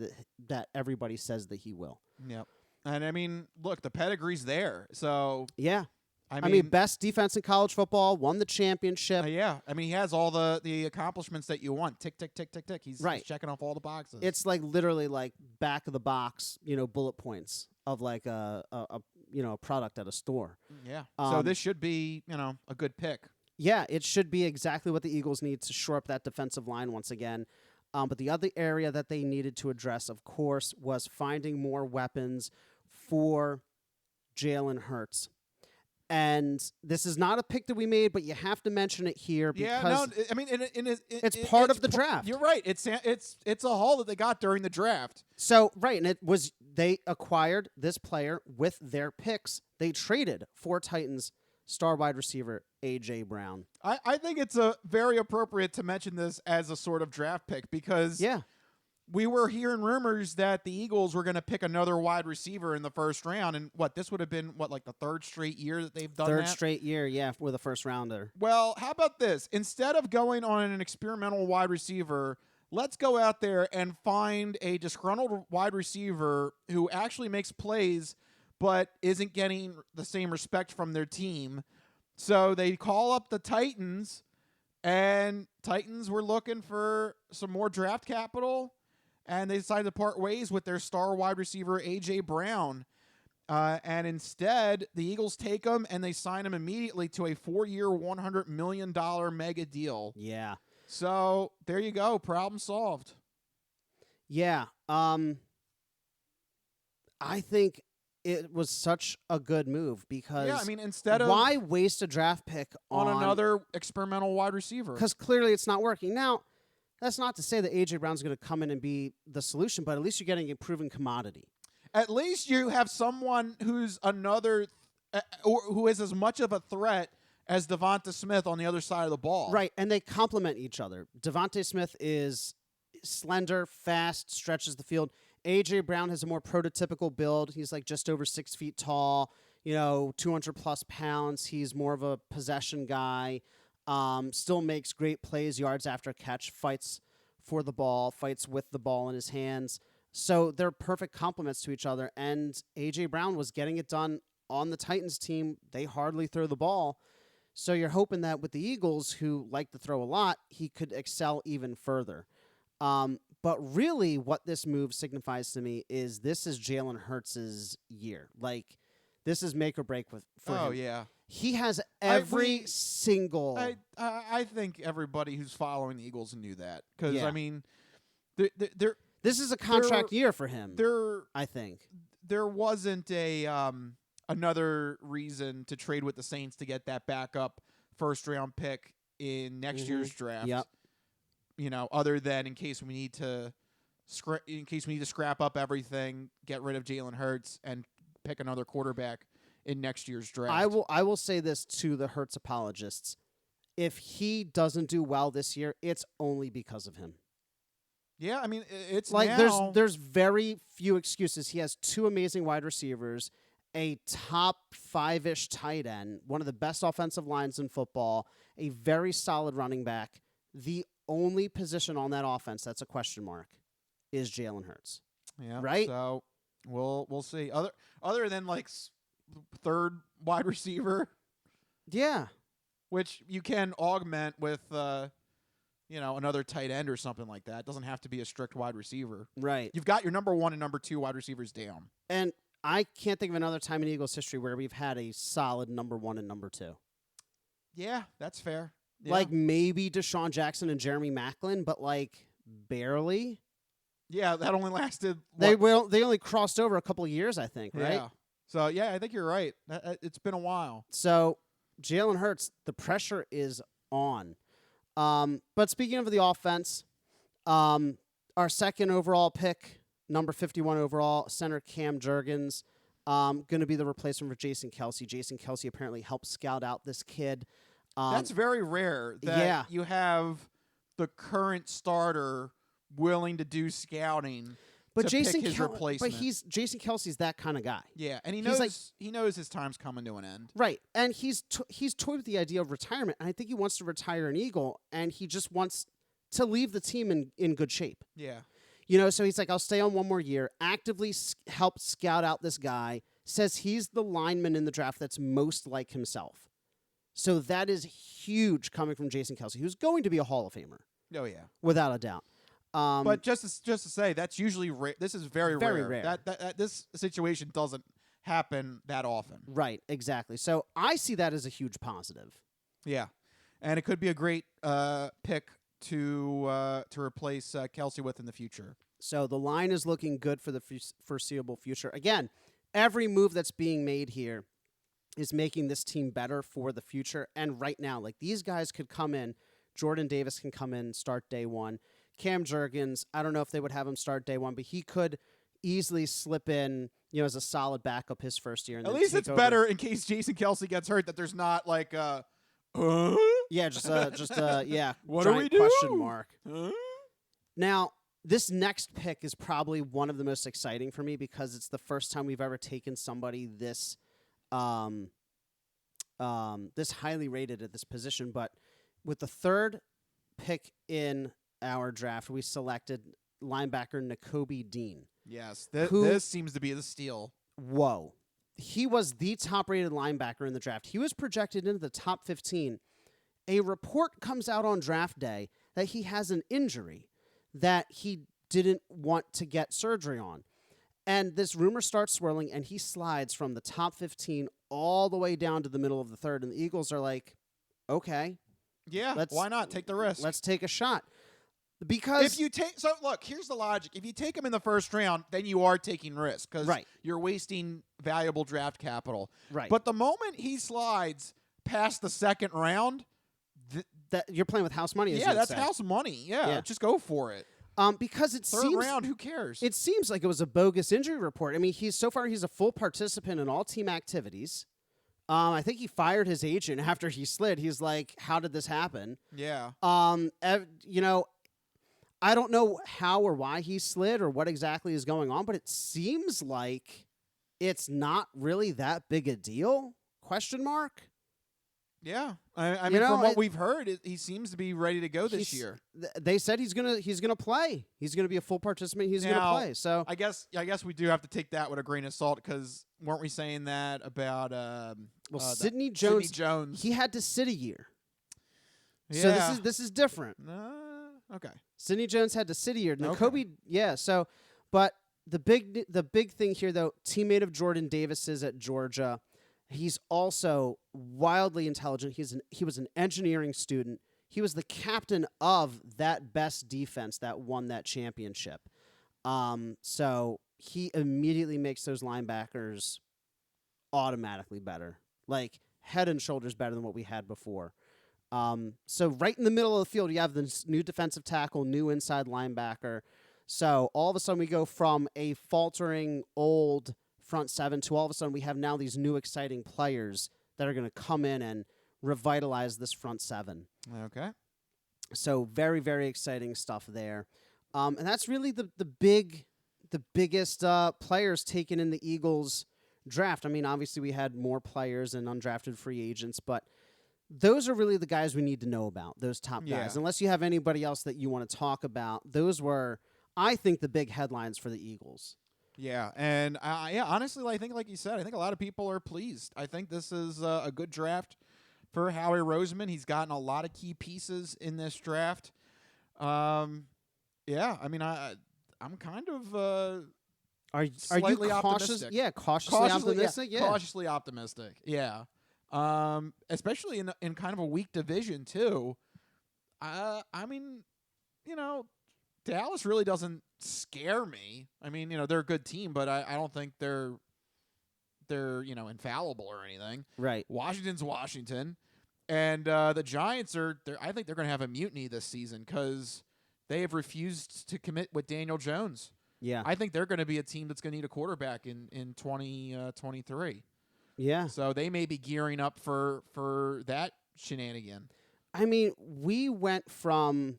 that everybody says that he will. Yep. And I mean, look, the pedigree's there. So yeah, I mean, best defense in college football, won the championship. Yeah, I mean, he has all the accomplishments that you want. Tick, tick, tick, tick, tick. He's checking off all the boxes. It's like literally like back of the box, bullet points of like a product at a store. Yeah. So this should be a good pick. Yeah, it should be exactly what the Eagles need to shore up that defensive line once again. But the other area that they needed to address, of course, was finding more weapons for Jalen Hurts. And this is not a pick that we made, but you have to mention it here because it's part of the draft. You're right. It's a haul that they got during the draft. So, right, and they acquired this player with their picks. They traded for Titans star wide receiver A.J. Brown. I think it's very appropriate to mention this as a sort of draft pick because we were hearing rumors that the Eagles were going to pick another wide receiver in the first round. And this would have been, like the third straight year that they've done that? Third straight year, with a first rounder. Well, how about this? Instead of going on an experimental wide receiver, let's go out there and find a disgruntled wide receiver who actually makes plays but isn't getting the same respect from their team. So they call up the Titans, and Titans were looking for some more draft capital, and they decided to part ways with their star wide receiver, A.J. Brown. And instead, the Eagles take him, and they sign him immediately to a 4-year, $100 million mega deal. Yeah. So there you go. Problem solved. Yeah. I think it was such a good move because instead of why waste a draft pick on another experimental wide receiver? Because clearly it's not working. Now, that's not to say that A.J. Brown's going to come in and be the solution, but at least you're getting a proven commodity. At least you have someone who's another or who is as much of a threat as Devonta Smith on the other side of the ball. Right, and they complement each other. Devonta Smith is slender, fast, stretches the field. A.J. Brown has a more prototypical build. He's like just over 6 feet tall, 200-plus pounds. He's more of a possession guy. Still makes great plays, yards after catch, fights for the ball, fights with the ball in his hands. So they're perfect complements to each other. And A.J. Brown was getting it done on the Titans team. They hardly throw the ball. So you're hoping that with the Eagles, who like to throw a lot, he could excel even further. But really what this move signifies to me is this is Jalen Hurts' year. Like, this is make or break for him. Oh, yeah. He has every single... I think everybody who's following the Eagles knew that. Because, Yeah. I mean, they're This is a contract year for him, I think. There wasn't another reason to trade with the Saints to get that backup first-round pick in next year's draft. Yep. You know, other than in case we need to scrap up everything, get rid of Jalen Hurts, and pick another quarterback in next year's draft. I will say this to the Hurts apologists. If he doesn't do well this year, it's only because of him. Yeah, I mean, it's like now... there's very few excuses. He has 2 amazing wide receivers, a top 5-ish tight end, one of the best offensive lines in football, a very solid running back. The only position on that offense that's a question mark is Jalen Hurts. Yeah, right. So we'll see. Other than like third wide receiver, yeah, which you can augment with another tight end or something like that. It doesn't have to be a strict wide receiver. Right. You've got your number 1 and number 2 wide receivers down. And I can't think of another time in Eagles history where we've had a solid number 1 and number 2. Yeah, that's fair. Yeah. Like maybe Deshaun Jackson and Jeremy Maclin, but like barely. Yeah, that only lasted. They only crossed over a couple of years, I think, right? Yeah. So yeah, I think you're right. It's been a while. So Jalen Hurts, the pressure is on. But speaking of the offense, our second overall pick, number 51 overall, center Cam Jurgens, going to be the replacement for Jason Kelce. Jason Kelce apparently helped scout out this kid. That's very rare that you have the current starter willing to do scouting to pick his replacement. But Jason Kelce's that kind of guy. Yeah, and he knows his time's coming to an end. Right, and he's toyed with the idea of retirement, and I think he wants to retire an Eagle, and he just wants to leave the team in good shape. Yeah. So he's like, I'll stay on one more year, actively help scout out this guy, says he's the lineman in the draft that's most like himself. So that is huge coming from Jason Kelce, who's going to be a Hall of Famer. Oh, yeah. Without a doubt. But just to say, that's usually rare. This is very rare. That this situation doesn't happen that often. Right, exactly. So I see that as a huge positive. Yeah, and it could be a great pick to replace Kelce with in the future. So the line is looking good for the foreseeable future. Again, every move that's being made here is making this team better for the future. And right now, like these guys could come in. Jordan Davis can come in, start day one. Cam Jurgens, I don't know if they would have him start day one, but he could easily slip in, as a solid backup his first year. And at least it's better in case Jason Kelce gets hurt that there's not like yeah, just what do we do? Question mark. Now, this next pick is probably one of the most exciting for me because it's the first time we've ever taken somebody this this highly rated at this position. But with the third pick in our draft, we selected linebacker Nakobe Dean. Yes, this seems to be the steal. Whoa. He was the top-rated linebacker in the draft. He was projected into the top 15. A report comes out on draft day that he has an injury that he didn't want to get surgery on. And this rumor starts swirling, and he slides from the top 15 all the way down to the middle of the third. And the Eagles are like, okay. Yeah, why not? Take the risk. Let's take a shot. Because look, here's the logic. If you take him in the first round, then you are taking risk because you're wasting valuable draft capital. Right. But the moment he slides past the second round, that you're playing with house money. That's house money. Yeah, just go for it. Because it third round, who cares? It seems like it was a bogus injury report. I mean, he's a full participant in all team activities. I think he fired his agent after he slid. He's like, "How did this happen?" Yeah. I don't know how or why he slid or what exactly is going on, but it seems like it's not really that big a deal? Question mark? Yeah, I mean, from what we've heard, he seems to be ready to go this year. They said he's gonna play. He's gonna be a full participant. He's gonna play. So I guess we do have to take that with a grain of salt because weren't we saying that about Sidney Jones? He had to sit a year. Yeah. So this is different. Okay. Sidney Jones had to sit a year. Now Kobe, yeah. So, but the big thing here though, teammate of Jordan Davis's at Georgia. He's also wildly intelligent. He was an engineering student. He was the captain of that best defense that won that championship. So he immediately makes those linebackers automatically better, like head and shoulders better than what we had before. So right in the middle of the field, you have this new defensive tackle, new inside linebacker. So all of a sudden we go from a faltering old front seven to all of a sudden we have now these new exciting players that are going to come in and revitalize this front seven. Okay. So very, very exciting stuff there. And that's really the biggest players taken in the Eagles draft. I mean, obviously we had more players and undrafted free agents, but those are really the guys we need to know about, those top guys. Unless you have anybody else that you want to talk about, those were, I think, the big headlines for the Eagles. Yeah, and honestly, I think, like you said, I think a lot of people are pleased. I think this is a good draft for Howie Roseman. He's gotten a lot of key pieces in this draft. Yeah, I mean, I'm kind of are you slightly cautious? optimistic. Yeah, cautiously optimistic. Yeah, cautiously optimistic. Yeah, especially in kind of a weak division too. I mean, Dallas really doesn't scare me. I mean, they're a good team, but I don't think they're infallible or anything. Right. Washington's Washington, and the Giants I think they're going to have a mutiny this season because they have refused to commit with Daniel Jones. Yeah. I think they're going to be a team that's going to need a quarterback in 2023. Yeah. So they may be gearing up for that shenanigan. I mean, we went from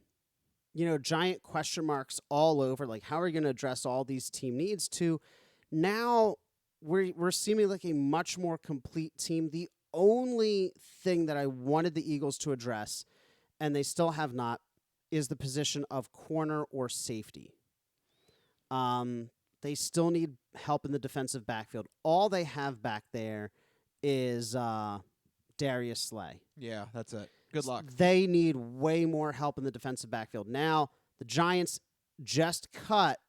giant question marks all over, like how are we going to address all these team needs, to now we're seeming like a much more complete team. The only thing that I wanted the Eagles to address, and they still have not, is the position of corner or safety. They still need help in the defensive backfield. All they have back there is Darius Slay. Yeah, that's it. Good luck. They need way more help in the defensive backfield. Now, the Giants just cut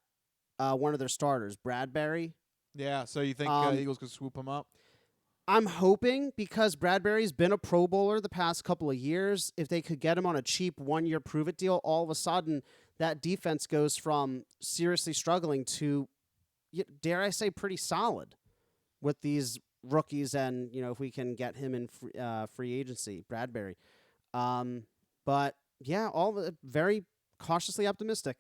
one of their starters, Bradbury. Yeah, so you think Eagles could swoop him up? I'm hoping, because Bradbury's been a Pro Bowler the past couple of years, if they could get him on a cheap one-year prove-it deal, all of a sudden that defense goes from seriously struggling to, dare I say, pretty solid with these rookies and, if we can get him in free agency, Bradbury. But yeah, all very cautiously optimistic.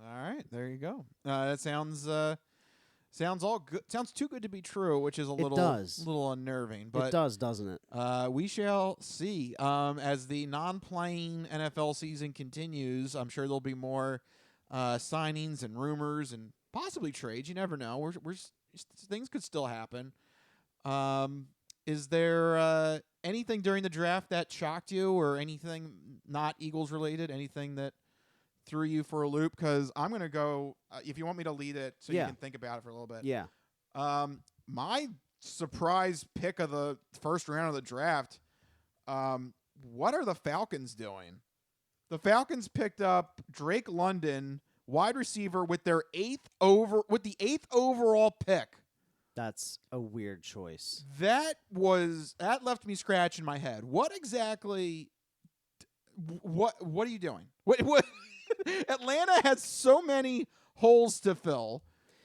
All right, there you go. That sounds all good. Sounds too good to be true, which is a little unnerving. But it does, doesn't it? We shall see. As the non-playing NFL season continues, I'm sure there'll be more signings and rumors and possibly trades. You never know. Things could still happen. Is there anything during the draft that shocked you, or anything not Eagles related? Anything that threw you for a loop? Because I'm going to go, if you want me to lead it so you can think about it for a little bit. Yeah. My surprise pick of the first round of the draft, what are the Falcons doing? The Falcons picked up Drake London, wide receiver, with the 8th overall pick. That's a weird choice. That left me scratching my head. What exactly? What are you doing? What? Atlanta has so many holes to fill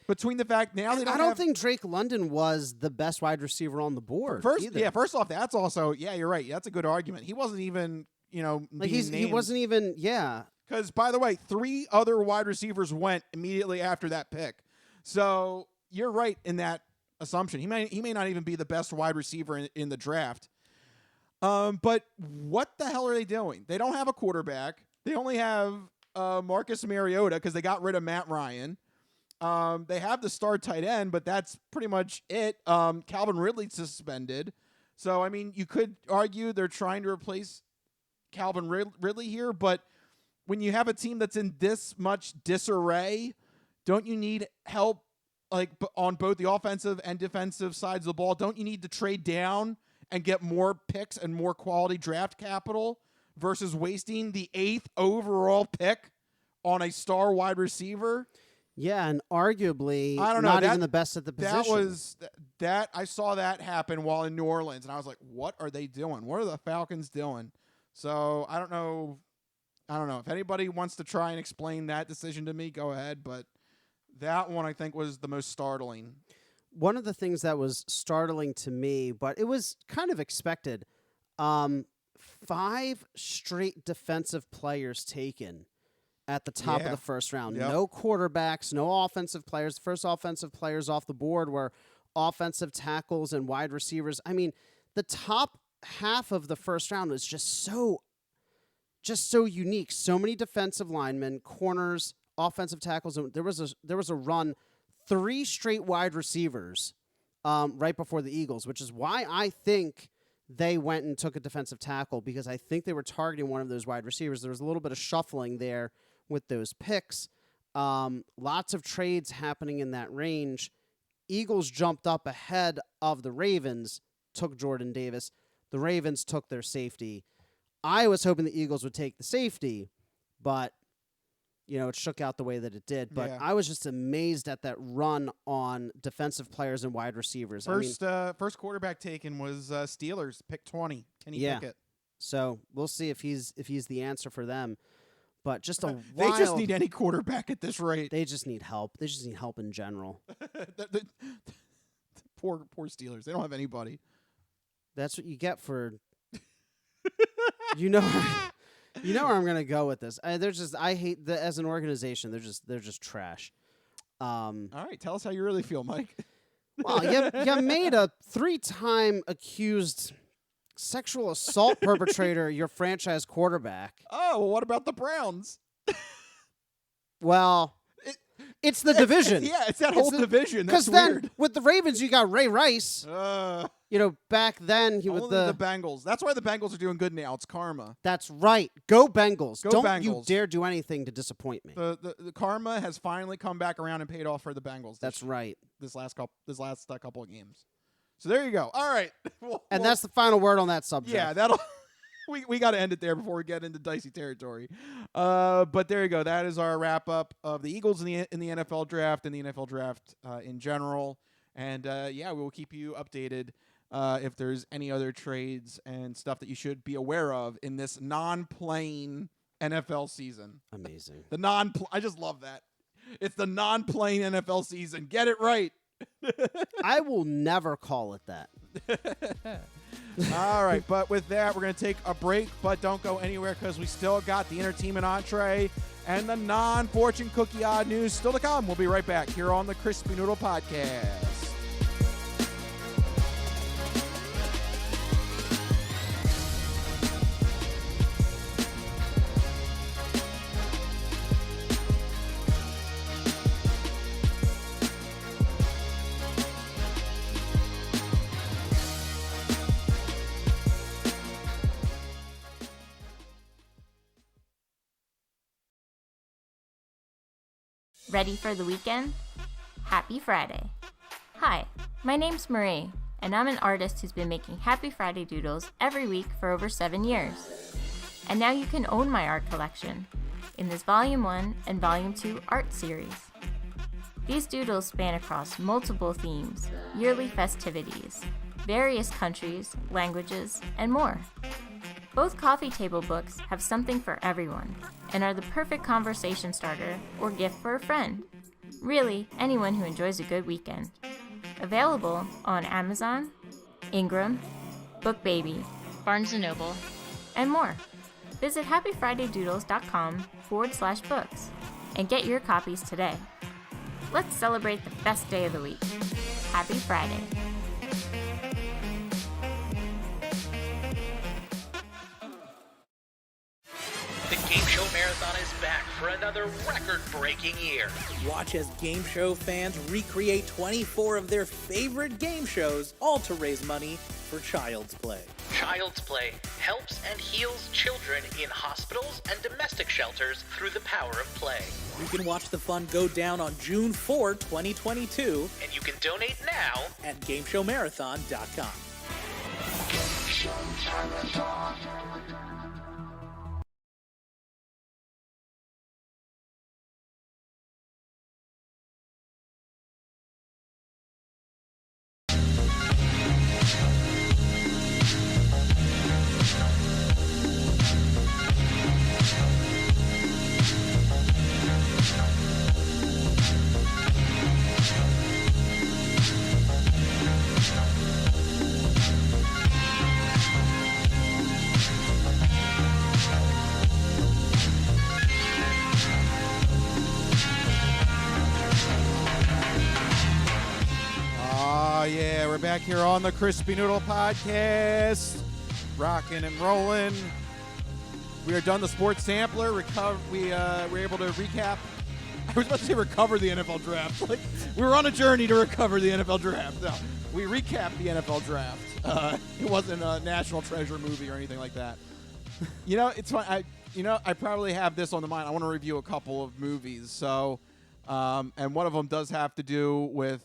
between the fact now they don't. I don't think Drake London was the best wide receiver on the board. First off, that's also you're right. That's a good argument. He wasn't even he wasn't even Because by the way, 3 other wide receivers went immediately after that pick. So you're right in that assumption. He may not even be the best wide receiver in the draft. But what the hell are they doing? They don't have a quarterback. They only have Marcus Mariota because they got rid of Matt Ryan. They have the star tight end, but that's pretty much it. Calvin Ridley suspended. So, I mean, you could argue they're trying to replace Calvin Ridley here, but when you have a team that's in this much disarray, don't you need help like on both the offensive and defensive sides of the ball? Don't you need to trade down and get more picks and more quality draft capital versus wasting the 8th overall pick on a star wide receiver? Yeah, and arguably I don't know, not even the best at the position. I saw that happen while in New Orleans, and I was like, what are they doing? What are the Falcons doing? So I don't know if anybody wants to try and explain that decision to me, go ahead, but that one I think was the most startling. One of the things that was startling to me, but it was kind of expected, 5 straight defensive players taken at the top of the first round. Yep. No quarterbacks, no offensive players. The first offensive players off the board were offensive tackles and wide receivers. I mean, the top half of the first round was just so unique. So many defensive linemen, corners, offensive tackles. There was a run, 3 straight wide receivers right before the Eagles, which is why I think they went and took a defensive tackle, because I think they were targeting one of those wide receivers. There was a little bit of shuffling there with those picks. Lots of trades happening in that range. Eagles jumped up ahead of the Ravens, took Jordan Davis. The Ravens took their safety. I was hoping the Eagles would take the safety, but it shook out the way that it did. But I was just amazed at that run on defensive players and wide receivers. First quarterback taken was Steelers, pick 20. Kenny Pickett. So we'll see if he's the answer for them. But just they just need any quarterback at this rate. They just need help. They just need help in general. Poor Steelers. They don't have anybody. That's what you get for. You know where I'm gonna go with this. I hate as an organization. They're just trash. All right, tell us how you really feel, Mike. Well, you made a 3-time accused sexual assault perpetrator your franchise quarterback. Oh, well, what about the Browns? Well, it's the division. It's that whole division. That's weird. Then with the Ravens, you got Ray Rice. Back then he was the Bengals. That's why the Bengals are doing good now. It's karma. That's right. Go Bengals. Don't Bengals. You dare do anything to disappoint me. The karma has finally come back around and paid off for the Bengals. That's right. This last couple of games. So there you go. All right. And that's the final word on that subject. Yeah, that'll. We got to end it there before we get into dicey territory. But there you go. That is our wrap up of the Eagles in the NFL draft and the NFL draft in general. And we will keep you updated if there's any other trades and stuff that you should be aware of in this non-playing NFL season. Amazing. I just love that. It's the non-playing NFL season. Get it right. I will never call it that. All right, but with that, we're going to take a break, but don't go anywhere because we still got the entertainment entree and the non-fortune cookie odd news still to come. We'll be right back here on the Crispy Noodle Podcast. Ready for the weekend? Happy Friday. Hi, my name's Marie, and I'm an artist who's been making Happy Friday doodles every week for over 7 years. And now you can own my art collection in this Volume 1 and Volume 2 art series. These doodles span across multiple themes, yearly festivities, various countries, languages, and more. Both coffee table books have something for everyone and are the perfect conversation starter or gift for a friend. Really, anyone who enjoys a good weekend. Available on Amazon, Ingram, BookBaby, Barnes & Noble, and more. Visit happyfridaydoodles.com/books and get your copies today. Let's celebrate the best day of the week. Happy Friday. The Game Show Marathon is back for another record-breaking year. Watch as game show fans recreate 24 of their favorite game shows, all to raise money for Child's Play. Child's Play helps and heals children in hospitals and domestic shelters through the power of play. You can watch the fun go down on June 4, 2022. And you can donate now at GameShowMarathon.com. Yeah, we're back here on the Crispy Noodle Podcast, rocking and rolling. We are done the sports sampler. We were able to recap. I was about to say recover the NFL draft. Like we were on a journey to recover the NFL draft. No, we recapped the NFL draft. It wasn't a National Treasure movie or anything like that. You know, it's fun. I probably have this on the mind. I want to review a couple of movies. So. And one of them does have to do with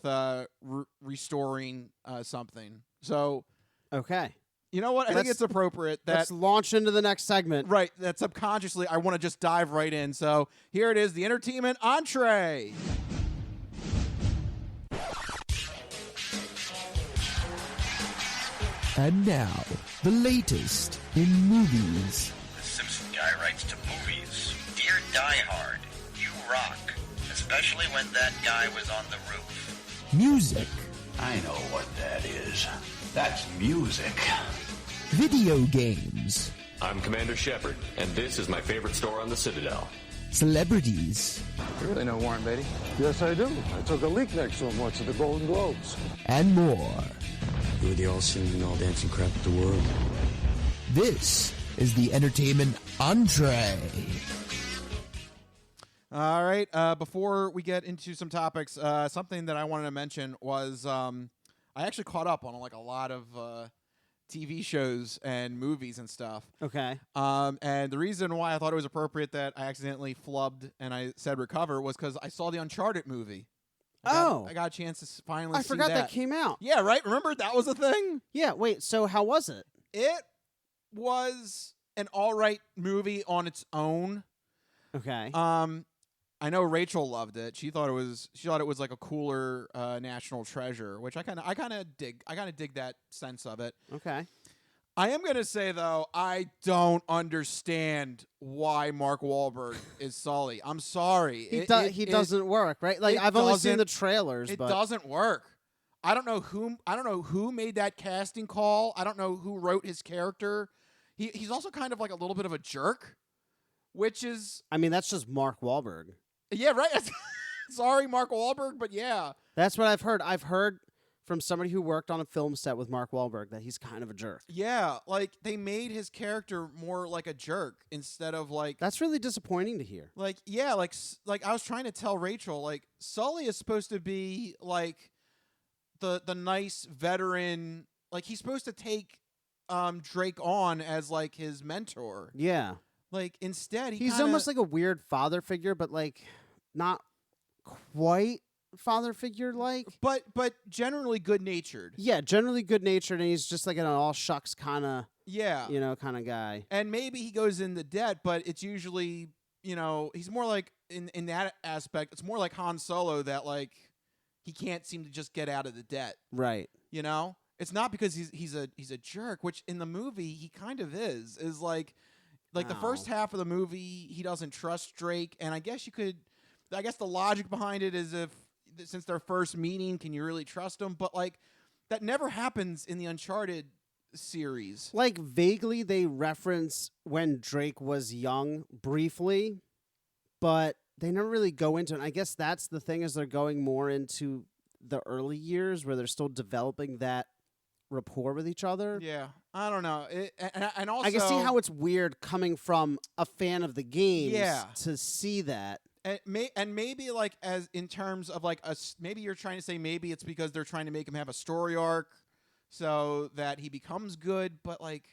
restoring something. So, okay. You know what? I think it's appropriate that let's launch into the next segment. Right. That subconsciously I want to just dive right in. So here it is, the entertainment entree. And now, the latest in movies. The Simpson guy writes to movies. Dear Die Hard, you rock. Especially when that guy was on the roof. Music. I know what that is. That's music. Video games. I'm Commander Shepard, and this is my favorite store on the Citadel. Celebrities. You really know Warren Beatty? Yes, I do. I took a leak next to him once at the Golden Globes. And more. You were the all-singing, all-dancing crap of the world. This is the entertainment entree. All right. Before we get into some topics, something that I wanted to mention was I actually caught up on a lot of TV shows and movies and stuff. Okay. And the reason why I thought it was appropriate that I accidentally flubbed and I said recover was because I saw the Uncharted movie. I got a chance to finally see I forgot that came out. Yeah, right? Remember that was a thing? Yeah, wait, so how was it? It was an all right movie on its own. Okay. I know Rachel loved it. She thought it was like a cooler National Treasure, which I kind of dig. I kind of dig that sense of it. Okay. I am gonna say though, I don't understand why Mark Wahlberg is Sully. I'm sorry. He doesn't work, right? Like I've only seen the trailers. It doesn't work. I don't know who made that casting call. I don't know who wrote his character. He's also kind of like a little bit of a jerk, which is. I mean, that's just Mark Wahlberg. Yeah, right. Sorry, Mark Wahlberg, but yeah. That's what I've heard. I've heard from somebody who worked on a film set with Mark Wahlberg that he's kind of a jerk. Yeah, like they made his character more like a jerk instead of like. That's really disappointing to hear. Like yeah, like I was trying to tell Rachel, like Sully is supposed to be like the nice veteran. Like he's supposed to take Drake on as like his mentor. Yeah. Like instead he's almost like a weird father figure, but like not quite father figure like. But generally good natured. Yeah, generally good natured, and he's just like an all shucks kind of kind of guy. And maybe he goes into debt, but it's usually he's more like in that aspect. It's more like Han Solo that like he can't seem to just get out of the debt. Right. It's not because he's a jerk, which in the movie he kind of is like. Like the first half of the movie, he doesn't trust Drake, and I guess the logic behind it is since their first meeting, can you really trust him? But like that never happens in the Uncharted series. Like vaguely they reference when Drake was young briefly, but they never really go into it. And I guess that's the thing is they're going more into the early years where they're still developing that rapport with each other. Yeah, I don't know. And also, I can see how it's weird coming from a fan of the games Yeah. to see that. And maybe like as in terms of like maybe you're trying to say maybe it's because they're trying to make him have a story arc so that he becomes good, but like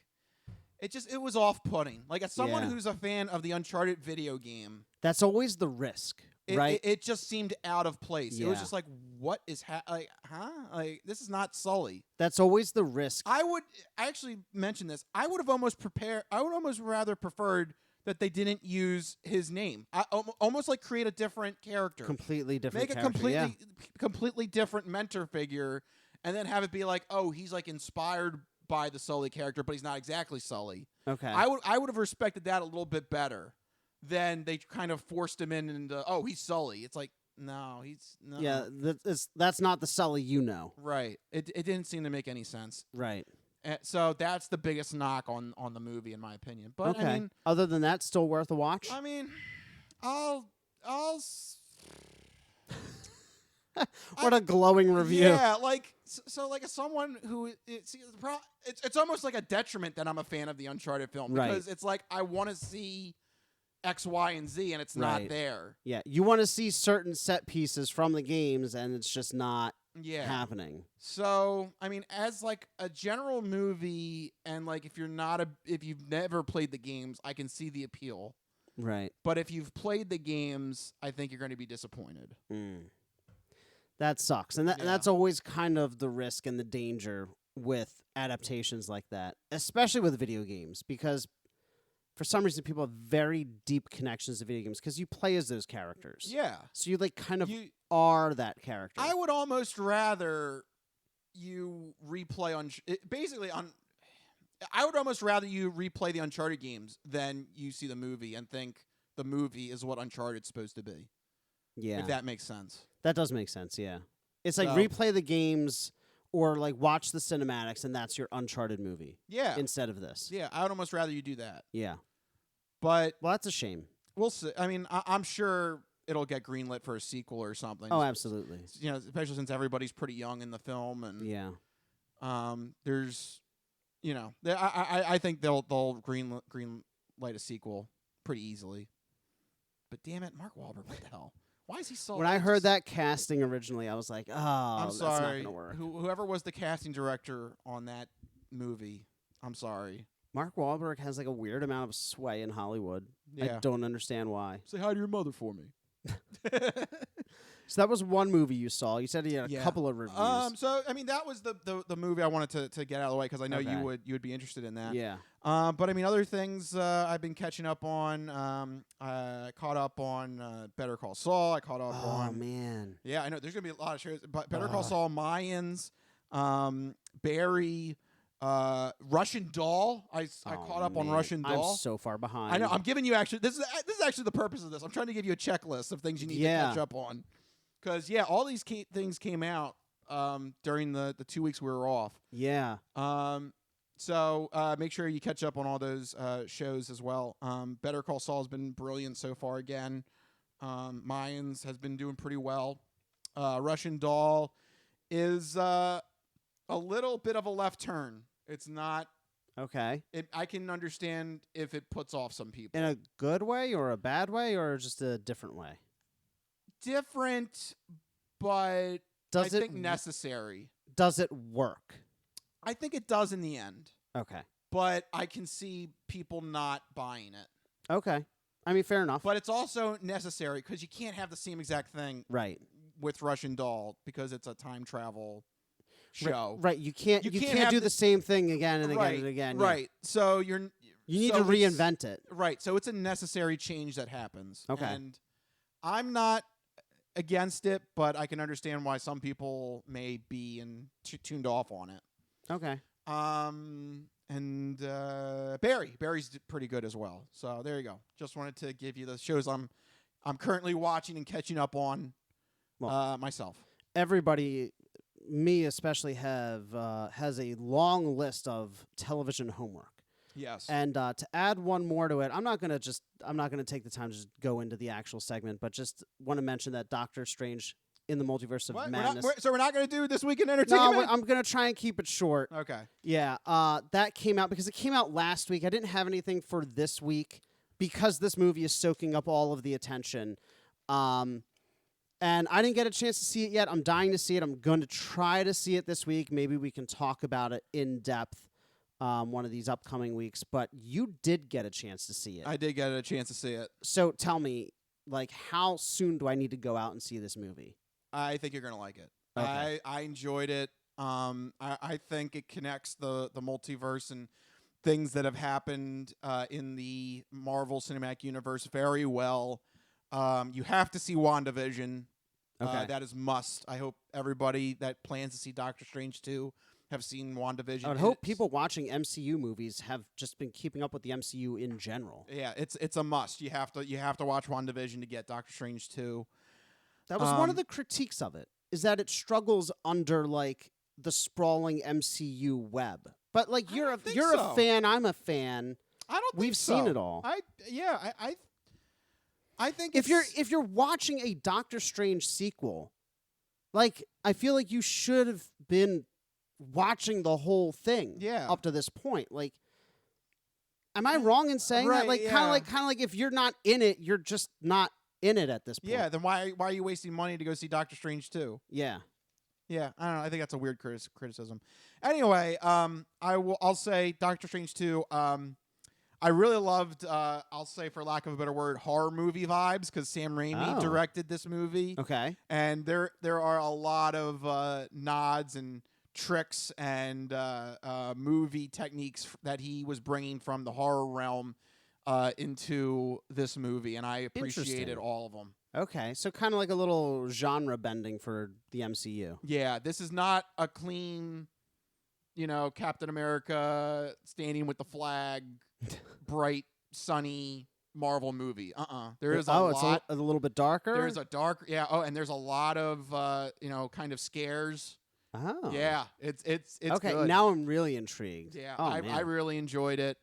it was off-putting. Like as someone Yeah. who's a fan of the Uncharted video game, That's always the risk, right? It just seemed out of place. It was Yeah. just like, what is like, huh? Like this is not Sully. That's always the risk. I actually mentioned this. I would almost rather preferred that they didn't use his name. Almost like create a different character. Completely different Make a character, completely different mentor figure, and then have it be like, oh, he's like inspired by the Sully character, but he's not exactly Sully. Okay. I would have respected that a little bit better than they kind of forced him into, oh, he's Sully. It's like, no, he's no. Yeah, that's not the Sully you know. Right. It didn't seem to make any sense. Right. So that's the biggest knock on the movie, in my opinion. But Okay. I mean, Other than that, still worth a watch? I mean, I'll What a glowing review. Yeah, like so like as someone who it's almost like a detriment that I'm a fan of the Uncharted film because it's like I want to see X, Y, and Z, and it's not there. Yeah, you want to see certain set pieces from the games, and it's just not happening. So, I mean, as like a general movie, and like if you've never played the games, I can see the appeal. Right. But if you've played the games, I think you're going to be disappointed. That sucks. And that's always kind of the risk and the danger with adaptations like that, especially with video games, because for some reason people have very deep connections to video games because you play as those characters. Yeah. So you like kind of are that character. I would almost rather you replay I would almost rather you replay the Uncharted games than you see the movie and think the movie is what Uncharted's supposed to be. Yeah. If that makes sense. That does make sense, yeah. It's like So- replay the games or like watch the cinematics and that's your Uncharted movie. Yeah. Instead of this. Yeah, I would almost rather you do that. Yeah. But Well, that's a shame. we'll see. I mean, I'm sure it'll get greenlit for a sequel or something. Oh, absolutely. You know, especially since everybody's pretty young in the film, and Yeah. there's, you know, I think they'll green light a sequel pretty easily. But damn it, Mark Wahlberg, what the hell? Why is he so? When I heard that casting originally, I was like, oh, I'm that's sorry. not going to work. Whoever was the casting director on that movie, I'm sorry. Mark Wahlberg has like a weird amount of sway in Hollywood. Yeah. I don't understand why. Say hi to your mother for me. So that was one movie you saw. You said you had a couple of reviews. So I mean, that was the movie I wanted to get out of the way because I know you would be interested in that. Yeah. But I mean, other things I've been catching up on. I caught up on Better Call Saul. I caught up on. Oh man. Yeah, I know. There's gonna be a lot of shows. But Better Call Saul, Mayans, Barry. Russian Doll. I caught up on Russian Doll. I'm so far behind. I know. I'm giving you actually. This is actually the purpose of this. I'm trying to give you a checklist of things you need to catch up on. Because all these things came out during the 2 weeks we were off. Yeah. So make sure you catch up on all those shows as well. Better Call Saul has been brilliant so far again. Mayans has been doing pretty well. Russian Doll is a little bit of a left turn. It's not. Okay. I can understand if it puts off some people. In a good way or a bad way or just a different way? Different, but I think necessary. Does it work? I think it does in the end. Okay. But I can see people not buying it. Okay. I mean, fair enough. But it's also necessary because you can't have the same exact thing with Russian Doll because it's a time travel show. Right. You can't do the same thing again and again and again. Right. Yeah. So you need to reinvent it. Right. So it's a necessary change that happens. Okay. And I'm not against it, but I can understand why some people may be tuned off on it. Okay. And Barry's pretty good as well. So there you go. Just wanted to give you the shows I'm currently watching and catching up on myself. Everybody, me especially, has a long list of television homework. Yes. And to add one more to it, I'm not gonna take the time to just go into the actual segment, but just want to mention that Doctor Strange in the Multiverse of What? Madness. So we're not going to do This Week in No, Entertainment? I'm going to try and keep it short. Okay. Yeah, that came out because it came out last week. I didn't have anything for this week because this movie is soaking up all of the attention. And I didn't get a chance to see it yet. I'm dying to see it. I'm going to try to see it this week. Maybe we can talk about it in depth one of these upcoming weeks. But you did get a chance to see it. I did get a chance to see it. So tell me, like, how soon do I need to go out and see this movie? I think you're going to like it. Okay. I enjoyed it. I think it connects the multiverse and things that have happened in the Marvel Cinematic Universe very well. You have to see WandaVision. Okay. That is must. I hope everybody that plans to see Doctor Strange 2 have seen WandaVision. I would hope people watching MCU movies have just been keeping up with the MCU in general. Yeah, it's a must. You have to watch WandaVision to get Doctor Strange 2. That was one of the critiques of it, is that it struggles under like the sprawling MCU web. But like you're a fan, I'm a fan. I don't think We've so. seen it all. I think if you're watching a Doctor Strange sequel, like I feel like you should have been watching the whole thing up to this point. Like, am I wrong in saying that? Like, kind of like if you're not in it, you're just not in it at this point. Yeah, then why are you wasting money to go see Doctor Strange 2? Yeah. Yeah, I don't know. I think that's a weird criticism. Anyway, I'll say Doctor Strange 2. I really loved, I'll say for lack of a better word, horror movie vibes because Sam Raimi directed this movie. Okay. And there are a lot of nods and tricks and movie techniques that he was bringing from the horror realm into this movie, and I appreciated all of them. Okay, so kind of like a little genre bending for the MCU. Yeah, this is not a clean, Captain America standing with the flag, bright, sunny Marvel movie. There is a lot. It's a little bit darker? There's a dark, and there's a lot of, kind of scares. Oh. Yeah, it's okay, good. now I'm really intrigued. Yeah, oh, I really enjoyed it.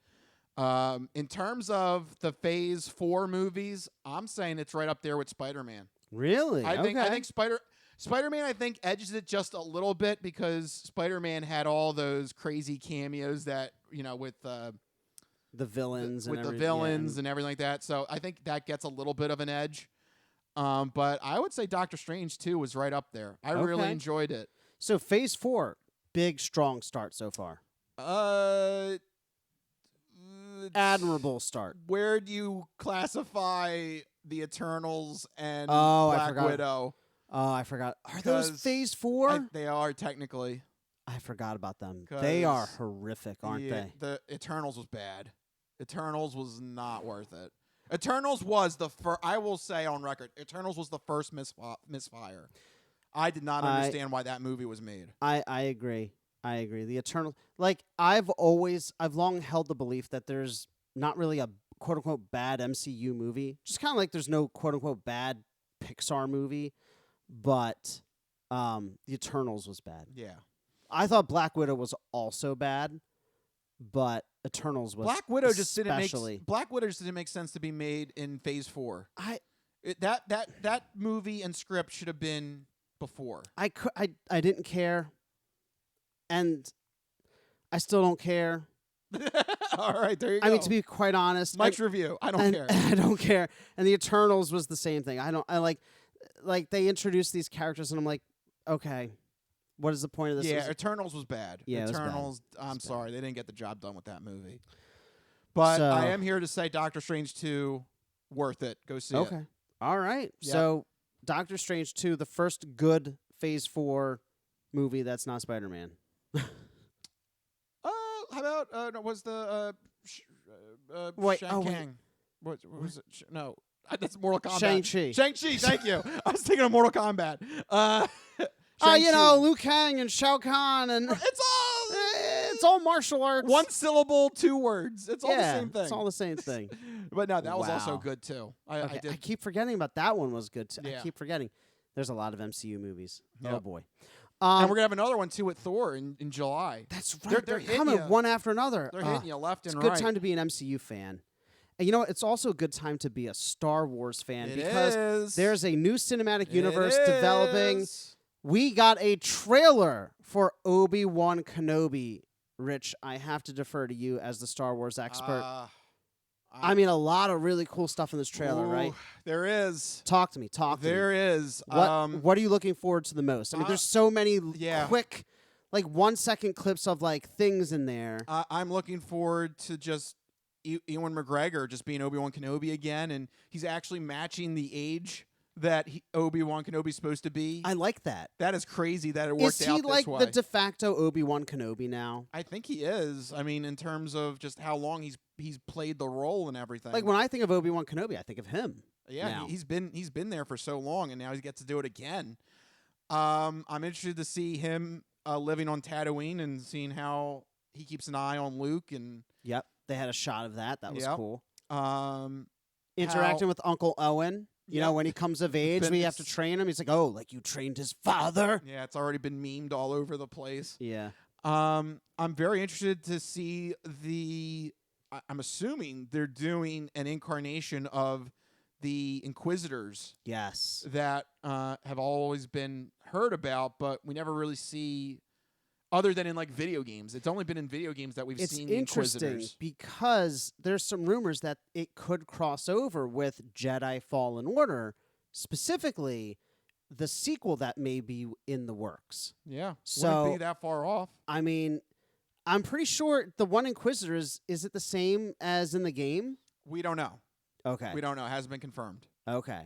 In terms of the Phase 4 movies, I'm saying it's right up there with Spider-Man. Really? I think Spider-Man I think edges it just a little bit because Spider-Man had all those crazy cameos that, with the villains and everything like that. So I think that gets a little bit of an edge. But I would say Doctor Strange 2 was right up there. I really enjoyed it. So Phase 4, big strong start so far. Admirable start. Where do you classify the Eternals and Black Widow? Oh, I forgot. Are those Phase 4? They are technically. I forgot about them. They are horrific, aren't they? The Eternals was bad. Eternals was not worth it. Eternals was the first. I will say on record, Eternals was the first misfire. I did not understand why that movie was made. I agree. I agree. The Eternal, like I've long held the belief that there's not really a quote unquote bad MCU movie. Just kind of like there's no quote unquote bad Pixar movie, but the Eternals was bad. Yeah. I thought Black Widow was also bad, but Eternals was Black Widow just didn't make sense to be made in Phase 4. That movie and script should have been before. I didn't care. And I still don't care. All right, there you go. I mean, to be quite honest, Mike's review. I don't care. I don't care. And the Eternals was the same thing. I like they introduced these characters, and I'm like, okay, what is the point of this? Yeah, Eternals was bad. Yeah, Eternals. I'm sorry, they didn't get the job done with that movie. But I am here to say, Doctor Strange 2, worth it. Go see it. Okay. All right. Yep. So, Doctor Strange 2, the first good Phase 4 movie that's not Spider-Man. How about was the Shang Kang? What was it? No, that's Mortal Kombat. Shang-Chi. Shang-Chi. Thank you. I was thinking of Mortal Kombat. Liu Kang and Shao Kahn, and it's all martial arts. One syllable, 2 words. It's all the same thing. It's all the same thing. But no, that was also good too. I keep forgetting about that one was good too. Yeah. I keep forgetting. There's a lot of MCU movies. Yep. Oh boy. And we're gonna have another one too with Thor in July. That's right. They're coming one after another. They're hitting you left and right. right. It's a good time to be an MCU fan. You know, it's also a good time to be a Star Wars fan because is. there's a new cinematic universe developing. We got a trailer for Obi-Wan Kenobi. Rich, I have to defer to you as the Star Wars expert. I mean, a lot of really cool stuff in this trailer, right? There is. Talk to me. There is. What are you looking forward to the most? I mean, there's so many quick, like 1 second clips of like things in there. I'm looking forward to just Ewan McGregor just being Obi-Wan Kenobi again, and he's actually matching the age that Obi-Wan Kenobi's supposed to be. I like that. That is crazy that it worked out this way. Is he like the de facto Obi-Wan Kenobi now? I think he is. I mean, in terms of just how long he's played the role and everything. Like when I think of Obi-Wan Kenobi, I think of him. Yeah, he's been there for so long, and now he gets to do it again. I'm interested to see him living on Tatooine and seeing how he keeps an eye on Luke. And yep, they had a shot of that. That was cool. Interacting with Uncle Owen. You know, when he comes of age, we have to train him. He's like, oh, like you trained his father. Yeah, it's already been memed all over the place. Yeah. I'm very interested to see I'm assuming they're doing an incarnation of the Inquisitors. Yes. That have always been heard about, but we never really see, other than in like video games. It's only been in video games that we've seen the Inquisitors. It's interesting because there's some rumors that it could cross over with Jedi Fallen Order, specifically the sequel that may be in the works. Yeah, so wouldn't be that far off. I mean, I'm pretty sure the one Inquisitor is it the same as in the game? We don't know. Okay. We don't know. It hasn't been confirmed. Okay.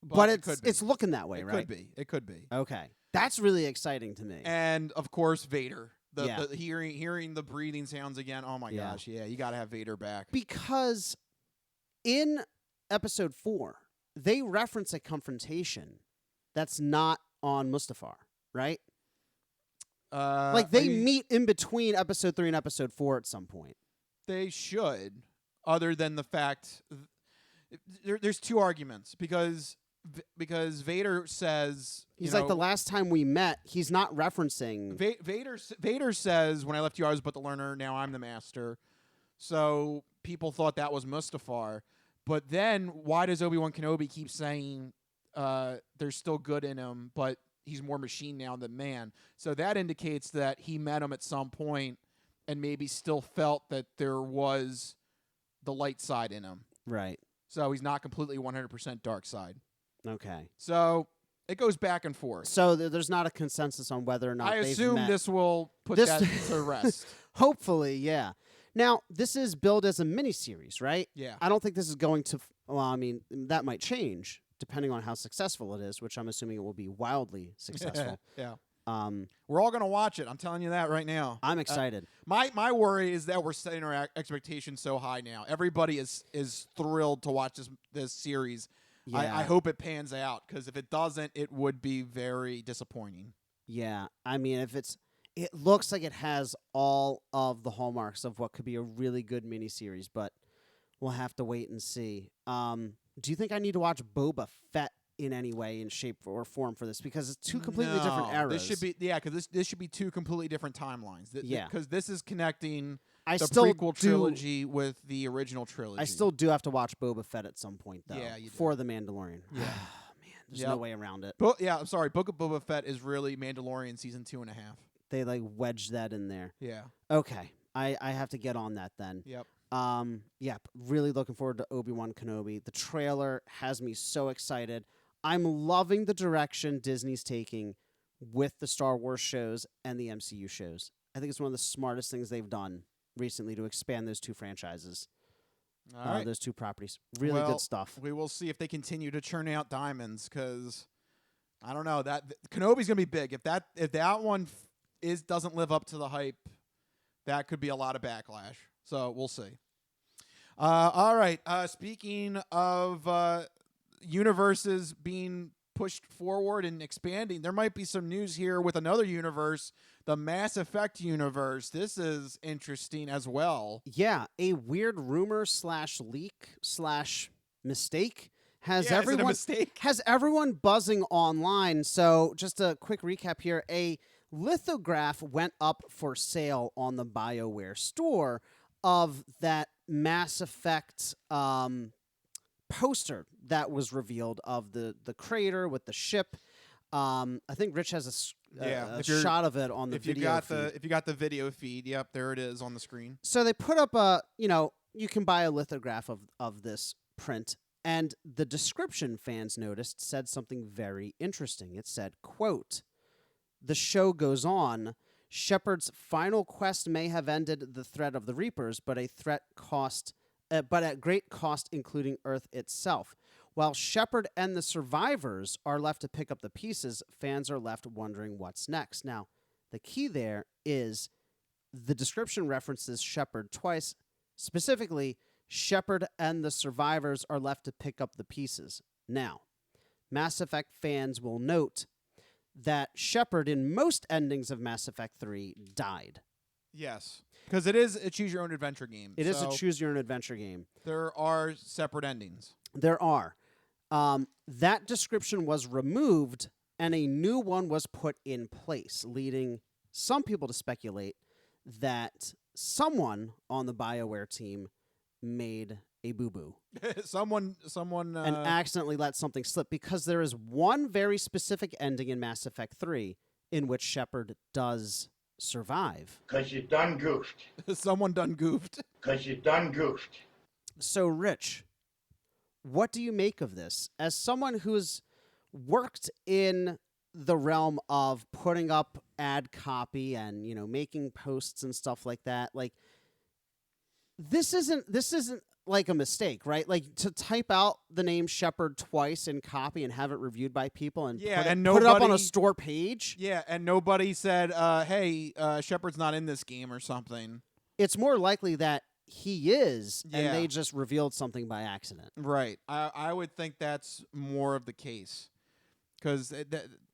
But it's looking that way, it right? It could be. Okay. That's really exciting to me. And of course, Vader. The hearing the breathing sounds again. Oh my gosh, yeah, you got to have Vader back. Because in episode 4, they reference a confrontation that's not on Mustafar, right? Like they meet in between episode 3 and episode 4 at some point. They should, other than the fact there's two arguments because Vader says he's like the last time we met. He's not referencing Vader says, "When I left you, I was but the learner. Now I'm the master." So people thought that was Mustafar. But then why does Obi-Wan Kenobi keep saying there's still good in him, but he's more machine now than man? So that indicates that he met him at some point and maybe still felt that there was the light side in him. Right. So he's not completely 100% dark side. Okay. So it goes back and forth. So there's not a consensus on whether or not I they've assume met. this will put that to rest. Hopefully, yeah. Now, this is billed as a miniseries, right? Yeah. I don't think this is going to... Well, I mean, that might change depending on how successful it is, which I'm assuming it will be wildly successful. Yeah. We're all going to watch it. I'm telling you that right now. I'm excited. My worry is that we're setting our expectations so high now. Everybody is thrilled to watch this series. Yeah. I hope it pans out, because if it doesn't, it would be very disappointing. Yeah. I mean, it looks like it has all of the hallmarks of what could be a really good miniseries, but we'll have to wait and see. Do you think I need to watch Boba Fett in any way, in shape or form for this? Because it's two completely different eras. This should be because this should be two completely different timelines. Because this is connecting the prequel trilogy with the original trilogy. I still do have to watch Boba Fett at some point, though. Yeah, you do. For The Mandalorian. Yeah, man, there's no way around it. I'm sorry. Book of Boba Fett is really Mandalorian season 2.5. They like wedged that in there. Yeah. Okay, I have to get on that then. Yep. Really looking forward to Obi-Wan Kenobi. The trailer has me so excited. I'm loving the direction Disney's taking with the Star Wars shows and the MCU shows. I think it's one of the smartest things they've done recently to expand those two franchises. All right. Those two properties. Really good stuff. We will see if they continue to churn out diamonds, because I don't know, that Kenobi's going to be big. If that one doesn't live up to the hype, that could be a lot of backlash. So we'll see. All right. Speaking of universes being pushed forward and expanding, there might be some news here with another universe, the Mass Effect universe. This is interesting as well. Yeah, a weird rumor / leak / mistake has everyone buzzing online. So just a quick recap here. A lithograph went up for sale on the BioWare store of that Mass Effect poster that was revealed of the crater with the ship. I think Rich has a shot of it on the video feed. If you got the video feed, yep, there it is on the screen. So they put up you can buy a lithograph of this print, and the description fans noticed said something very interesting. It said, quote, "The show goes on. Shepard's final quest may have ended the threat of the Reapers, but at great cost, including Earth itself. While Shepard and the survivors are left to pick up the pieces, fans are left wondering what's next." Now, the key there is the description references Shepard twice. Specifically, Shepard and the survivors are left to pick up the pieces. Now, Mass Effect fans will note that Shepard in most endings of Mass Effect 3 died. Yes, because it is a choose-your-own-adventure game. It is a choose-your-own-adventure game. There are separate endings. There are. That description was removed, and a new one was put in place, leading some people to speculate that someone on the BioWare team made a boo-boo. someone and accidentally let something slip, because there is one very specific ending in Mass Effect 3 in which Shepard does survive. 'Cause you done goofed. Someone done goofed. 'Cause you done goofed. So, Rich, what do you make of this? As someone who's worked in the realm of putting up ad copy and, making posts and stuff like that, like, this isn't like a mistake, right? Like, to type out the name Shepard twice in copy and have it reviewed by people and, put it up on a store page. Yeah, and nobody said, hey, Shepard's not in this game or something. It's more likely that he is, and they just revealed something by accident. Right. I would think that's more of the case. Because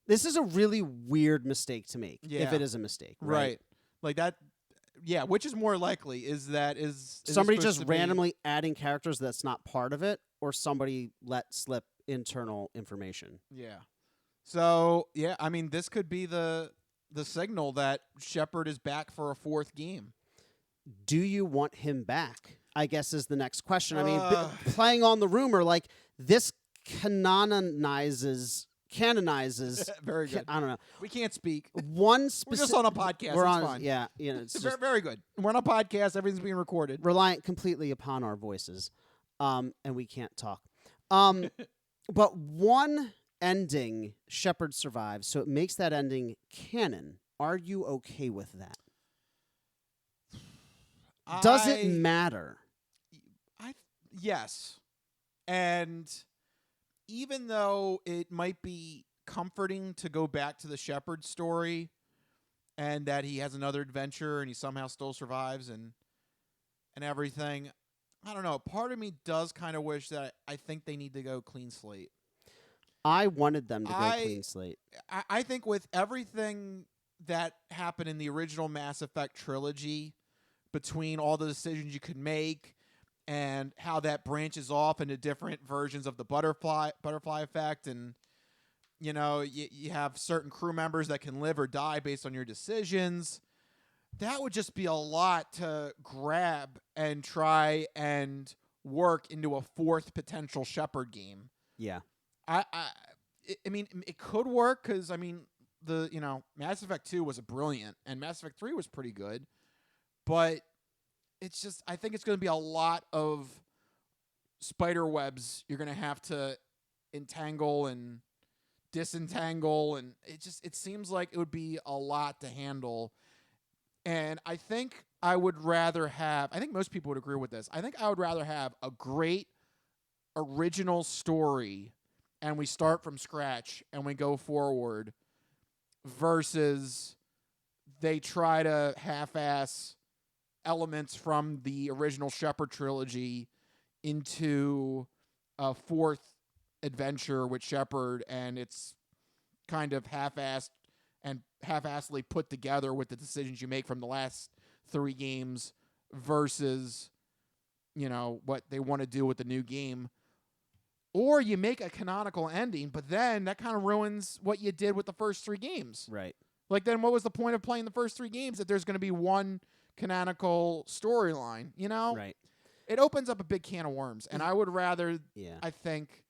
this is a really weird mistake to make, if it is a mistake. Right. Like that. Yeah, which is more likely? Is somebody just randomly adding characters that's not part of it, or somebody let slip internal information? Yeah. So, yeah, I mean, this could be the signal that Shepard is back for a fourth game. Do you want him back? I guess is the next question. I mean, playing on the rumor, like, this canonizes. Very good. I don't know. We can't speak. We're just on a podcast. We're it's on. fine. Yeah, it's very, very good. We're on a podcast. Everything's being recorded. Reliant completely upon our voices, and we can't talk. But one ending, Shepard survives, so it makes that ending canon. Are you okay with that? Does it matter? Yes. And even though it might be comforting to go back to the Shepard story and that he has another adventure and he somehow still survives and everything, I don't know. Part of me does kind of wish that I think they need to go clean slate. I wanted them to go clean slate. I think with everything that happened in the original Mass Effect trilogy, between all the decisions you could make and how that branches off into different versions of the butterfly effect, and you have certain crew members that can live or die based on your decisions, that would just be a lot to grab and try and work into a fourth potential Shepard game. Yeah. I mean, it could work because, Mass Effect 2 was brilliant and Mass Effect 3 was pretty good. But it's just, I think it's going to be a lot of spider webs you're going to have to entangle and disentangle. And it seems like it would be a lot to handle. And I think I would rather have, I think most people would agree with this. I think I would rather have a great original story and we start from scratch and we go forward versus they try to half-ass elements from the original Shepard trilogy into a fourth adventure with Shepard, and it's kind of half-assed and half-assedly put together with the decisions you make from the last three games versus, what they want to do with the new game. Or you make a canonical ending, but then that kind of ruins what you did with the first three games. Right. Like, then what was the point of playing the first three games if there's going to be one canonical storyline, Right. it opens up a big can of worms, and I would rather, Yeah. I think,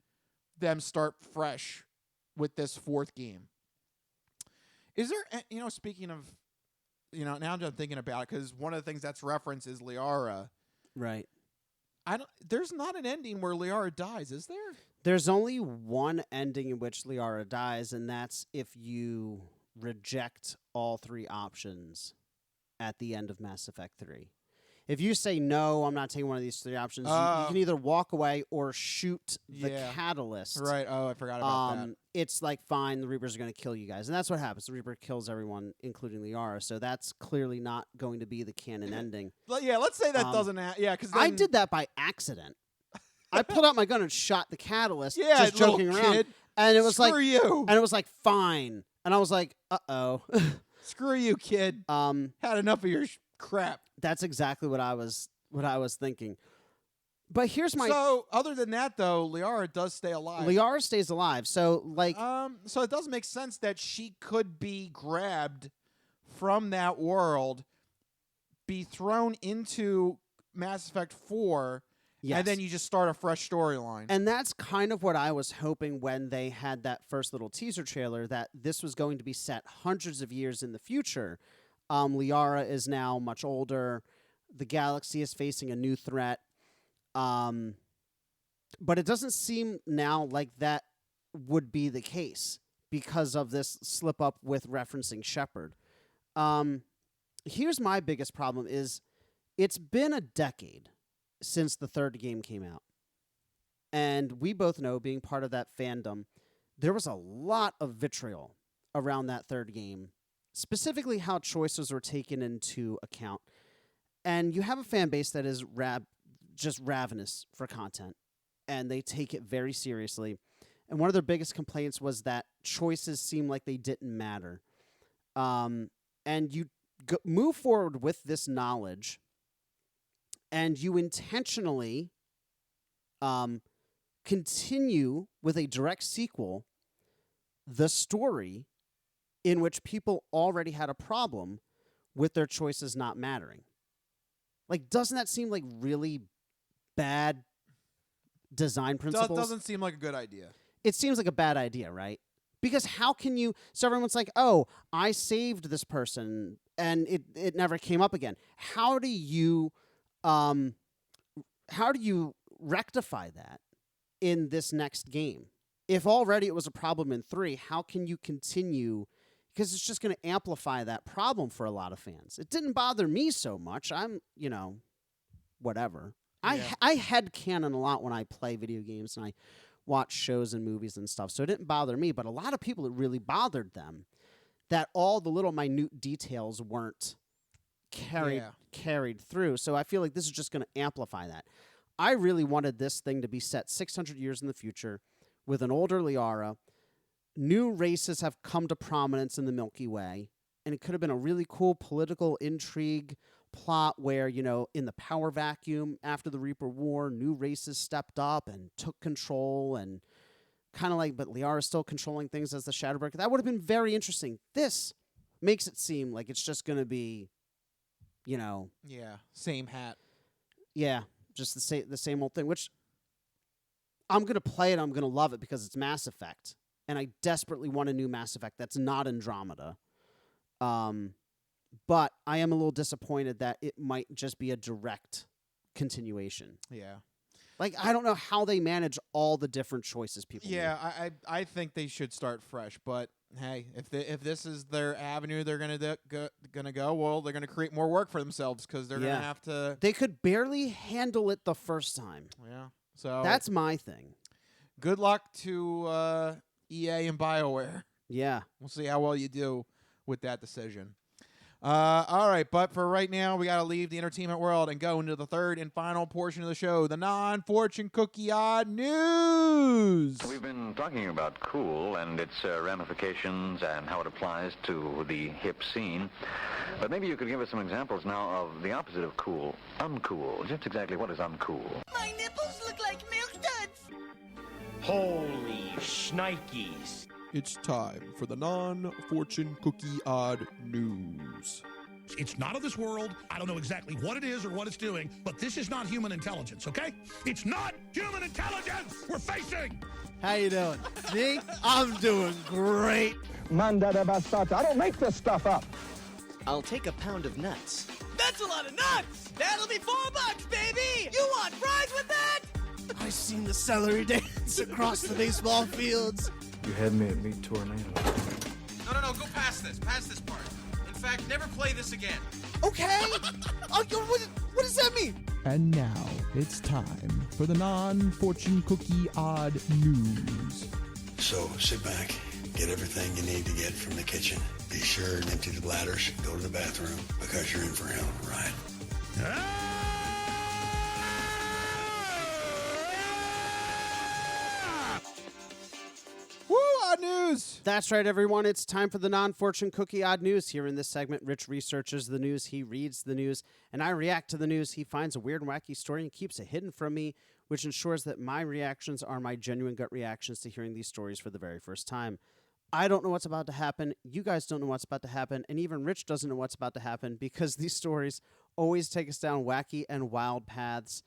them start fresh with this fourth game. Is there, speaking of, now I'm just thinking about it, because one of the things that's referenced is Liara. Right. There's not an ending where Liara dies, is there? There's only one ending in which Liara dies, and that's if you reject all 3 options at the end of Mass Effect 3. If you say, no, I'm not taking one of these 3 options, you can either walk away or shoot the catalyst. Right. Oh, I forgot about that. It's like, fine, the Reapers are going to kill you guys. And that's what happens. The Reaper kills everyone, including Liara. So that's clearly not going to be the canon ending. Let's say that doesn't happen. Yeah, because I did that by accident. I pulled out my gun and shot the catalyst, Yeah, just joking little around. kid. And it was Screw you. And it was like, fine. And I was like, uh-oh. Screw you, kid. Had enough of your crap. That's exactly what I was thinking. But here's my... So, other than that, though, Liara does stay alive. Liara stays alive. So, like... So it does make sense that she could be grabbed from that world, be thrown into Mass Effect 4, Yes. and then you just start a fresh storyline. And that's kind of what I was hoping when they had that first little teaser trailer, that this was going to be set hundreds of years in the future. Liara is now much older. The galaxy is facing a new threat. But it doesn't seem now like that would be the case because of this slip up with referencing Shepard. Here's my biggest problem is it's been a decade since the 3rd game came out. And we both know, being part of that fandom, there was a lot of vitriol around that 3rd game, specifically how choices were taken into account. And you have a fan base that is just ravenous for content, and they take it very seriously. And one of their biggest complaints was that choices seemed like they didn't matter. And you move forward with this knowledge, and you intentionally continue with a direct sequel, the story in which people already had a problem with their choices not mattering. Like, doesn't that seem like really bad design principles? Doesn't seem like a good idea. It seems like a bad idea, right? Because how can you... So everyone's like, oh, I saved this person, and it never came up again. How do you rectify that in this next game? If already it was a problem in 3, how can you continue? Because it's just going to amplify that problem for a lot of fans. It didn't bother me so much. I'm, whatever. Yeah. I headcanon a lot when I play video games and I watch shows and movies and stuff, so it didn't bother me. But a lot of people, it really bothered them that all the little minute details weren't carried through. So I feel like this is just going to amplify that. I really wanted this thing to be set 600 years in the future with an older Liara. New races have come to prominence in the Milky Way, and it could have been a really cool political intrigue plot where, in the power vacuum after the Reaper War, new races stepped up and took control, and kind of like, but Liara's still controlling things as the Shadowbreaker. That would have been very interesting. This makes it seem like it's just going to be, Yeah, same hat. Yeah, just the same old thing, which I'm going to play it, I'm going to love it because it's Mass Effect. And I desperately want a new Mass Effect that's not Andromeda. But I am a little disappointed that it might just be a direct continuation. Yeah. Like, I don't know how they manage all the different choices people make. I think they should start fresh. But, hey, if this is their avenue they're going to go, well, they're going to create more work for themselves because they're going to have to... They could barely handle it the first time. Yeah. So that's my thing. Good luck to EA and BioWare. Yeah. We'll see how well you do with that decision. All right, but for right now, we got to leave the entertainment world and go into the third and final portion of the show, the non-fortune cookie odd news. We've been talking about cool and its ramifications and how it applies to the hip scene. But maybe you could give us some examples now of the opposite of cool, uncool. Just exactly what is uncool? My nipples look like milk duds. Holy shnikes. It's time for the non-fortune cookie odd news. It's not of this world. I don't know exactly what it is or what it's doing, but this is not human intelligence, okay? It's not human intelligence we're facing. How you doing? Me? I'm doing great. Manda bastards. I don't make this stuff up. I'll take a pound of nuts. That's a lot of nuts! That'll be $4, baby! You want fries with that? I seen the celery dance across the baseball fields. You had me at meat tornado. No, go past this. Past this part. In fact, never play this again. Okay. What does that mean? And now it's time for the non-fortune cookie odd news. So sit back, get everything you need to get from the kitchen. Be sure and empty the bladders. Go to the bathroom because you're in for a hell of a ride. Woo, odd news! That's right, everyone. It's time for the non-fortune cookie odd news. Here in this segment, Rich researches the news, he reads the news, and I react to the news. He finds a weird and wacky story and keeps it hidden from me, which ensures that my reactions are my genuine gut reactions to hearing these stories for the very first time. I don't know what's about to happen. You guys don't know what's about to happen. And even Rich doesn't know what's about to happen because these stories always take us down wacky and wild paths.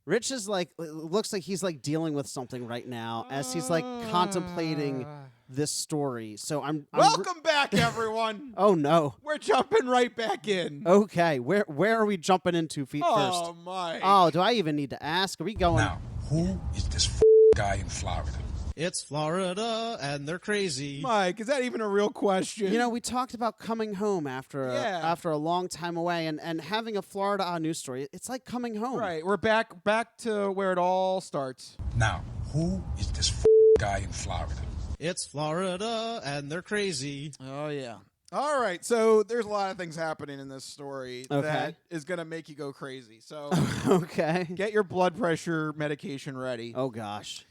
Rich is looks like he's dealing with something right now as he's contemplating this story. So I'm Welcome back, everyone. Oh no. We're jumping right back in. Okay, where are we jumping into first? Oh my. Oh, do I even need to ask? Are we going? Now, who is this guy in Florida? It's Florida, and they're crazy. Mike, is that even a real question? You know, we talked about coming home after a long time away, and having a Florida news story. It's like coming home. Right, we're back to where it all starts. Now, who is this guy in Florida? It's Florida, and they're crazy. Oh, yeah. All right, so there's a lot of things happening in this story that is going to make you go crazy. So okay, get your blood pressure medication ready. Oh, gosh.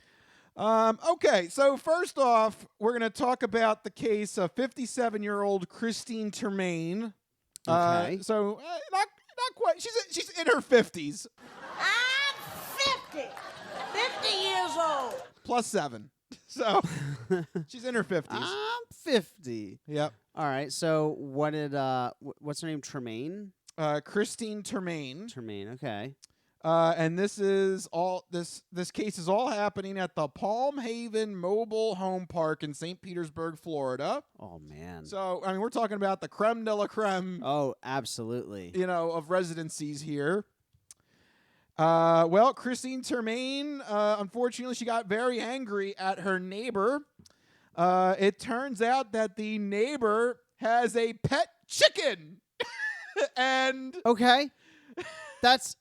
Okay, so first off, we're going to talk about the case of 57-year-old Christine Termaine. Okay. So not quite. She's in her 50s. I'm 50. 50 years old. Plus 7. So she's in her 50s. I'm 50. Yep. All right. So what's her name? Termaine? Christine Termaine. Termaine. Okay. And this case is all happening at the Palm Haven Mobile Home Park in St. Petersburg, Florida. Oh, man. So, I mean, we're talking about the creme de la creme. Oh, absolutely. Of residencies here. Well, Christine Termaine, unfortunately, she got very angry at her neighbor. It turns out that the neighbor has a pet chicken. And... Okay. That's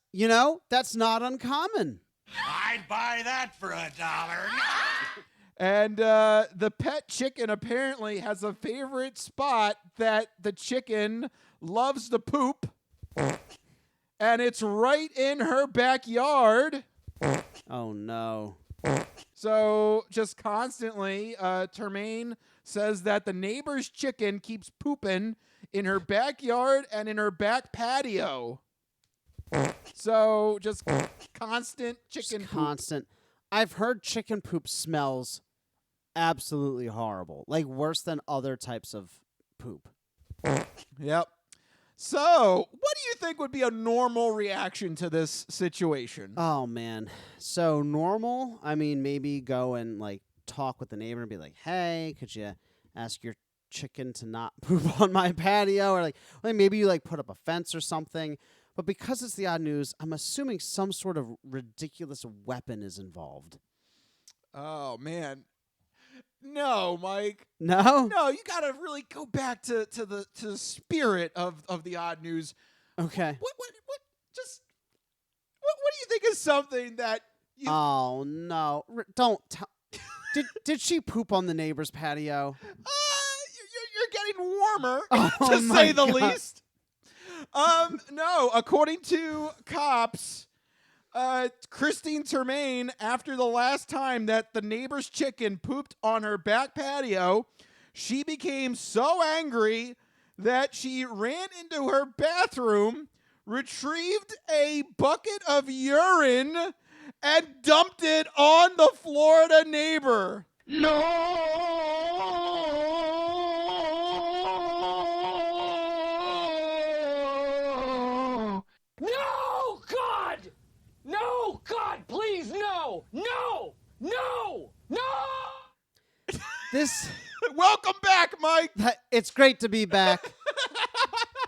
not uncommon. I'd buy that for $1. And the pet chicken apparently has a favorite spot that the chicken loves to poop. And it's right in her backyard. Oh, no. So just constantly, Termaine says that the neighbor's chicken keeps pooping in her backyard and in her back patio. So just constant chicken poop. Constant. I've heard chicken poop smells absolutely horrible. Like worse than other types of poop. Yep. So, what do you think would be a normal reaction to this situation? Oh, man. So, normal, I mean, maybe go and, talk with the neighbor and be like, hey, could you ask your chicken to not poop on my patio? Or, maybe you, put up a fence or something. But because it's the odd news, I'm assuming some sort of ridiculous weapon is involved. Oh, man. No, Mike. No? No, you got to really go back to the spirit of the odd news. Okay. What do you think is something that you... Oh, no. Don't tell... Did she poop on the neighbor's patio? You're getting warmer, Oh, to my say the God. least. No, according to cops, Christine Termaine, after the last time that the neighbor's chicken pooped on her back patio, she became so angry that she ran into her bathroom, retrieved a bucket of urine, and dumped it on the Florida neighbor. This. Welcome back, Mike. It's great to be back.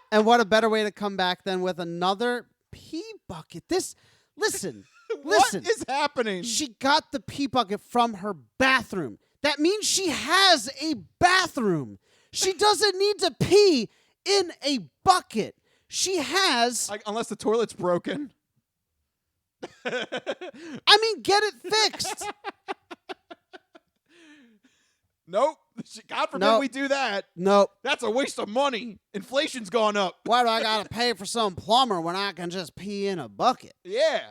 And what a better way to come back than with another pee bucket. Listen. What is happening? She got the pee bucket from her bathroom. That means she has a bathroom. She doesn't need to pee in a bucket. She has... unless the toilet's broken. I mean, get it fixed. Nope. God forbid we do that. Nope. That's a waste of money. Inflation's gone up. Why do I got to pay for some plumber when I can just pee in a bucket? Yeah.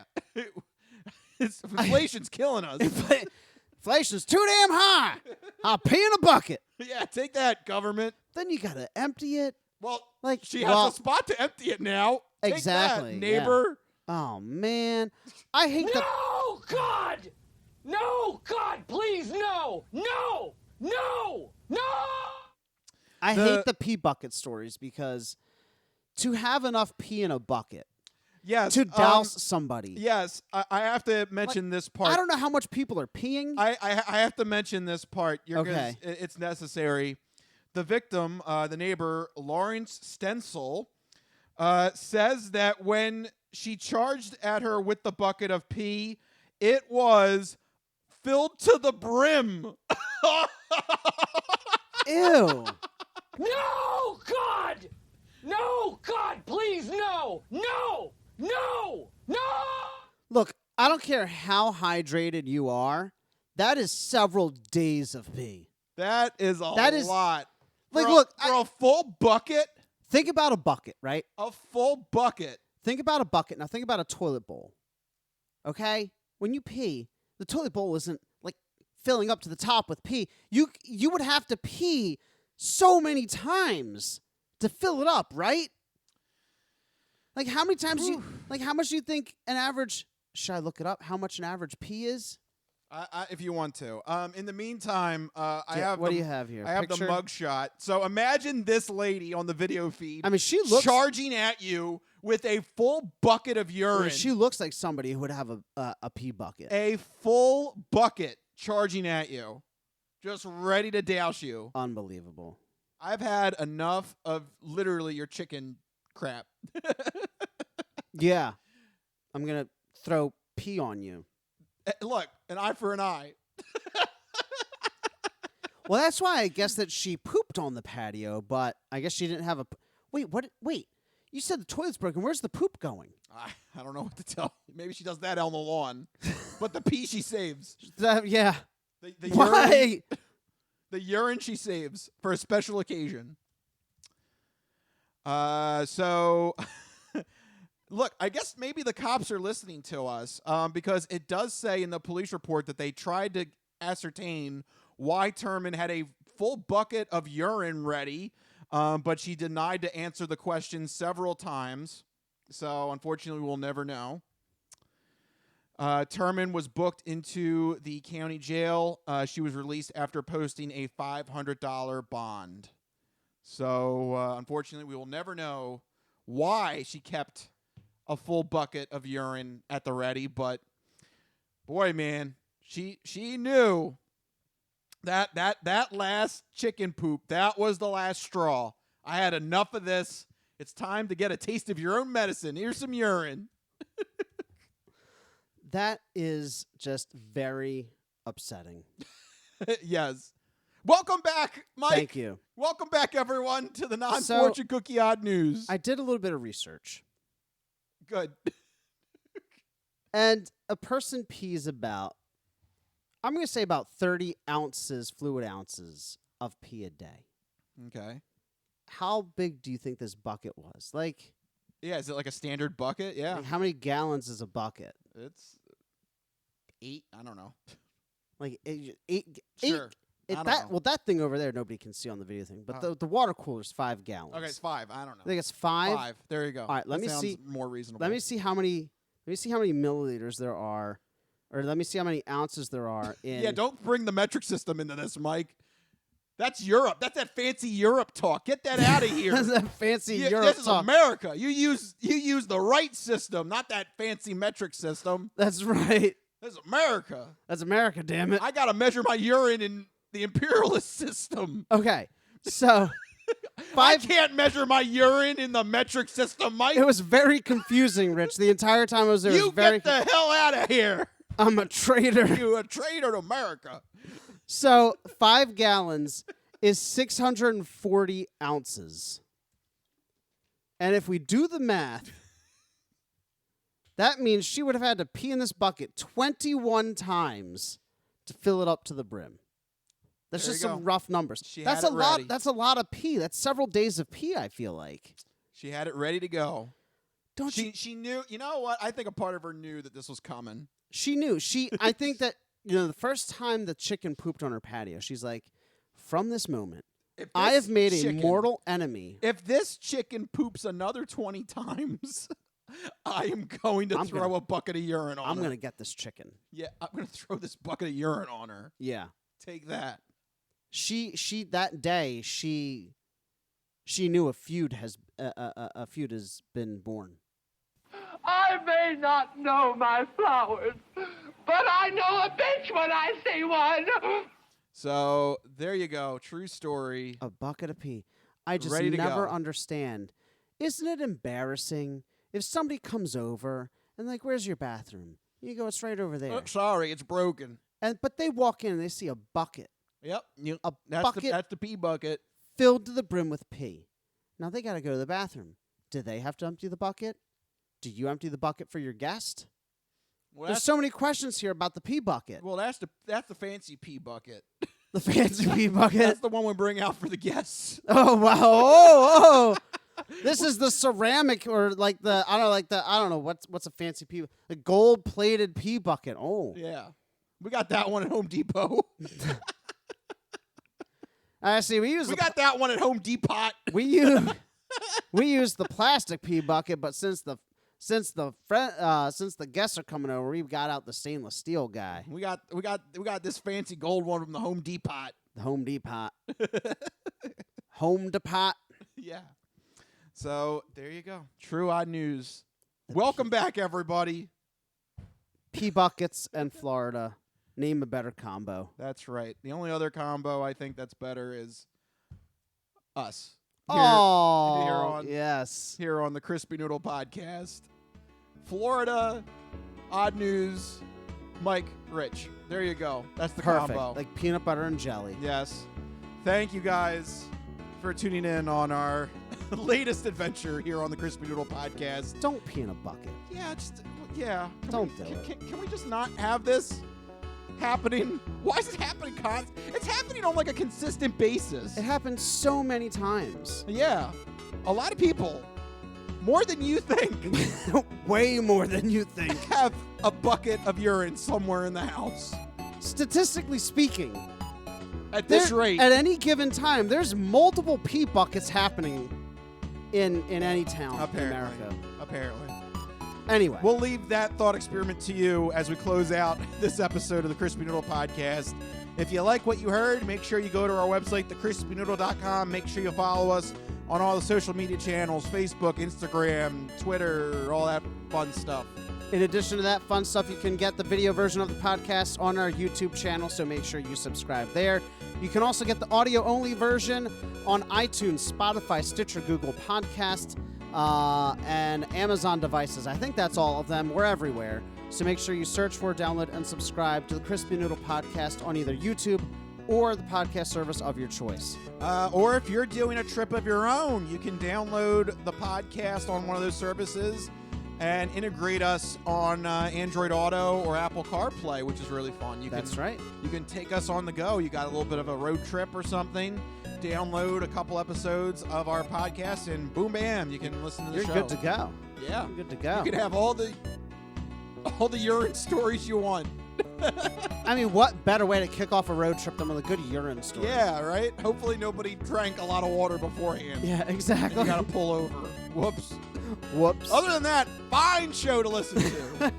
Inflation's killing us. Inflation's too damn high. I'll pee in a bucket. Yeah, take that, government. Then you got to empty it. Well, she has a spot to empty it now. Exactly. Take that, neighbor. Yeah. Oh, man. I hate No, God! No, God, please, no! No! No! No! I hate the pee bucket stories because to have enough pee in a bucket, to douse somebody. Yes, I have to mention this part. I don't know how much people are peeing. I have to mention this part. Okay. It's necessary. The victim, the neighbor, Lawrence Stencil, says that when she charged at her with the bucket of pee, it was filled to the brim. Ew. No, God! No, God, please, no! No! No! No! Look, I don't care how hydrated you are. That is several days of pee. That is a lot. Like, look, for a full bucket. Think about a bucket, right? A full bucket. Think about a bucket. Now think about a toilet bowl. Okay? When you pee, the toilet bowl isn't like filling up to the top with pee. You would have to pee so many times to fill it up, right? Like how many times how much do you think an average, should I look it up, how much an average pee is? If you want to. In the meantime, I have what do you have here? I have the mug shot. So imagine this lady on the video feed. I mean, she looks charging at you with a full bucket of urine. I mean, she looks like somebody who would have a pee bucket. A full bucket charging at you, just ready to douse you. Unbelievable. I've had enough of literally your chicken crap. Yeah, I'm gonna throw pee on you. Look, an eye for an eye. Well, that's why I guess that she pooped on the patio, but I guess she didn't have a... Wait, what? Wait, you said the toilet's broken. Where's the poop going? I don't know what to tell you. Maybe she does that on the lawn. But the pee she saves. Yeah. The why? Urine, the urine she saves for a special occasion. So... Look, I guess maybe the cops are listening to us because it does say in the police report that they tried to ascertain why Terman had a full bucket of urine ready, but she denied to answer the question several times. So, unfortunately, we'll never know. Terman was booked into the county jail. She was released after posting a $500 bond. So, unfortunately, we will never know why she kept a full bucket of urine at the ready, but boy, man, she knew that last chicken poop, that was the last straw. I had enough of this. It's time to get a taste of your own medicine. Here's some urine. That is just very upsetting. Yes. Welcome back, Mike. Thank you. Welcome back, everyone, to the Non-Fortune Cookie Odd News. I did a little bit of research. Good. And a person pees about, I'm going to say about 30 fluid ounces of pee a day. Okay. How big do you think this bucket was? Like, yeah, is it like a standard bucket? Yeah. Like how many gallons is a bucket? It's 8. I don't know. Like 8. Sure. Well, that thing over there, nobody can see on the video thing. But the water cooler's 5 gallons. Okay, it's 5. I don't know. I think it's 5. 5. There you go. All right, let me see. More reasonable. Let me see how many milliliters there are, or let me see how many ounces there are in. Yeah, don't bring the metric system into this, Mike. That's Europe. That's that fancy Europe talk. Get that out of here. That's that fancy Europe this is talk. America. You use the right system, not that fancy metric system. That's right. This is America. That's America, damn it. I got to measure my urine in the imperialist system. Okay, so I can't measure my urine in the metric system, Mike. It was very confusing, Rich. The entire time I was there, it was very. Get the hell out of here. I'm a traitor. You're a traitor to America. So 5 gallons is 640 ounces. And if we do the math, that means she would have had to pee in this bucket 21 times to fill it up to the brim. That's just some rough numbers. That's a lot. That's a lot of pee. That's several days of pee, I feel like. She had it ready to go. Don't she knew, you know what? I think a part of her knew that this was coming. She knew. I think that, the first time the chicken pooped on her patio, she's like, from this moment, I have made a mortal enemy. If this chicken poops another 20 times, I am going to throw a bucket of urine on her. I'm going to get this chicken. Yeah, I'm going to throw this bucket of urine on her. Yeah. Take that. She that day, she knew a feud has been born. I may not know my flowers, but I know a bitch when I see one. So there you go. True story. A bucket of pee. I just Ready to never go. understand. Isn't it embarrassing if somebody comes over and like, where's your bathroom? You go, it's right over there. Oh, sorry, it's broken. But they walk in and they see a bucket. Yep. That's the pee bucket. Filled to the brim with pee. Now they got to go to the bathroom. Do they have to empty the bucket? Do you empty the bucket for your guest? Well, There's so many questions here about the pee bucket. Well, that's the fancy pee bucket. The fancy pee bucket? That's the one we bring out for the guests. Oh, wow. Oh. This is the ceramic or I don't know, what's a fancy pee? A gold-plated pee bucket. Oh. Yeah. We got that one at Home Depot. I see. We got that one at Home Depot. We use the plastic pee bucket, but since the guests are coming over, we've got out the stainless steel guy. We got this fancy gold one from the Home Depot. The Home Depot. Home Depot. Yeah. So there you go. True Odd News. Welcome back, everybody. Pee buckets and Florida. Name a better combo. That's right. The only other combo I think that's better is us. Yes. Here on the Crispy Noodle Podcast. Florida, Odd News, Mike, Rich. There you go. That's the Perfect. combo. Like peanut butter and jelly. Yes. Thank you guys for tuning in on our latest adventure here on the Crispy Noodle Podcast. Don't pee in a bucket. Yeah. Don't do it. Can we just not have this happening? Why is it happening It's happening on like a consistent basis. It happens so many times. Yeah. A lot of people, more than you think, way more than you think, have a bucket of urine somewhere in the house. Statistically speaking, at this rate, at any given time, there's multiple pee buckets happening in any town in America. Apparently. Anyway. We'll leave that thought experiment to you as we close out this episode of the Crispy Noodle Podcast. If you like what you heard, make sure you go to our website, thecrispynoodle.com. Make sure you follow us on all the social media channels, Facebook, Instagram, Twitter, all that fun stuff. In addition to that fun stuff, you can get the video version of the podcast on our YouTube channel, so make sure you subscribe there. You can also get the audio-only version on iTunes, Spotify, Stitcher, Google Podcasts, and Amazon devices. I think that's all of them. We're everywhere. So make sure you search for, download, and subscribe to the Crispy Noodle Podcast on either YouTube or the podcast service of your choice. Or if you're doing a trip of your own, you can download the podcast on one of those services and integrate us on Android Auto or Apple CarPlay, which is really fun. That's right. You can take us on the go. You got a little bit of a road trip or something. Download a couple episodes of our podcast, and boom, bam, you can listen to the show. You're good to go. Yeah. You're good to go. You can have all the urine stories you want. I mean, what better way to kick off a road trip than with a good urine story? Yeah, right? Hopefully nobody drank a lot of water beforehand. Yeah, exactly. And you got to pull over. Whoops. Whoops. Other than that, fine show to listen to.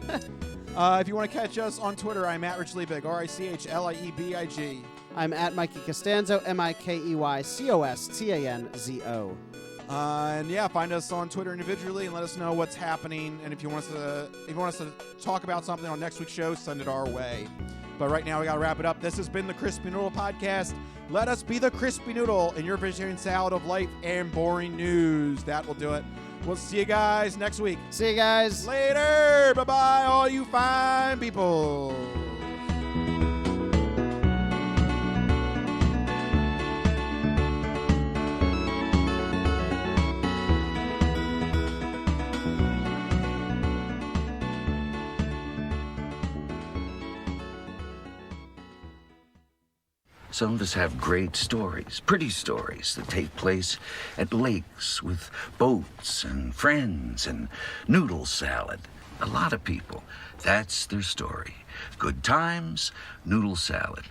If you want to catch us on Twitter, I'm at Rich Liebig, RichLiebig. I'm at Mikey Costanzo, MikeyCostanzo. And yeah, find us on Twitter individually and let us know what's happening. And if you want us to talk about something on next week's show, send it our way. But right now, we got to wrap it up. This has been the Crispy Noodle Podcast. Let us be the Crispy Noodle in your vegetarian salad of life and boring news. That will do it. We'll see you guys next week. See you guys later. Bye-bye, all you fine people. Some of us have great stories, pretty stories that take place at lakes with boats and friends and noodle salad. A lot of people, that's their story. Good times, noodle salad.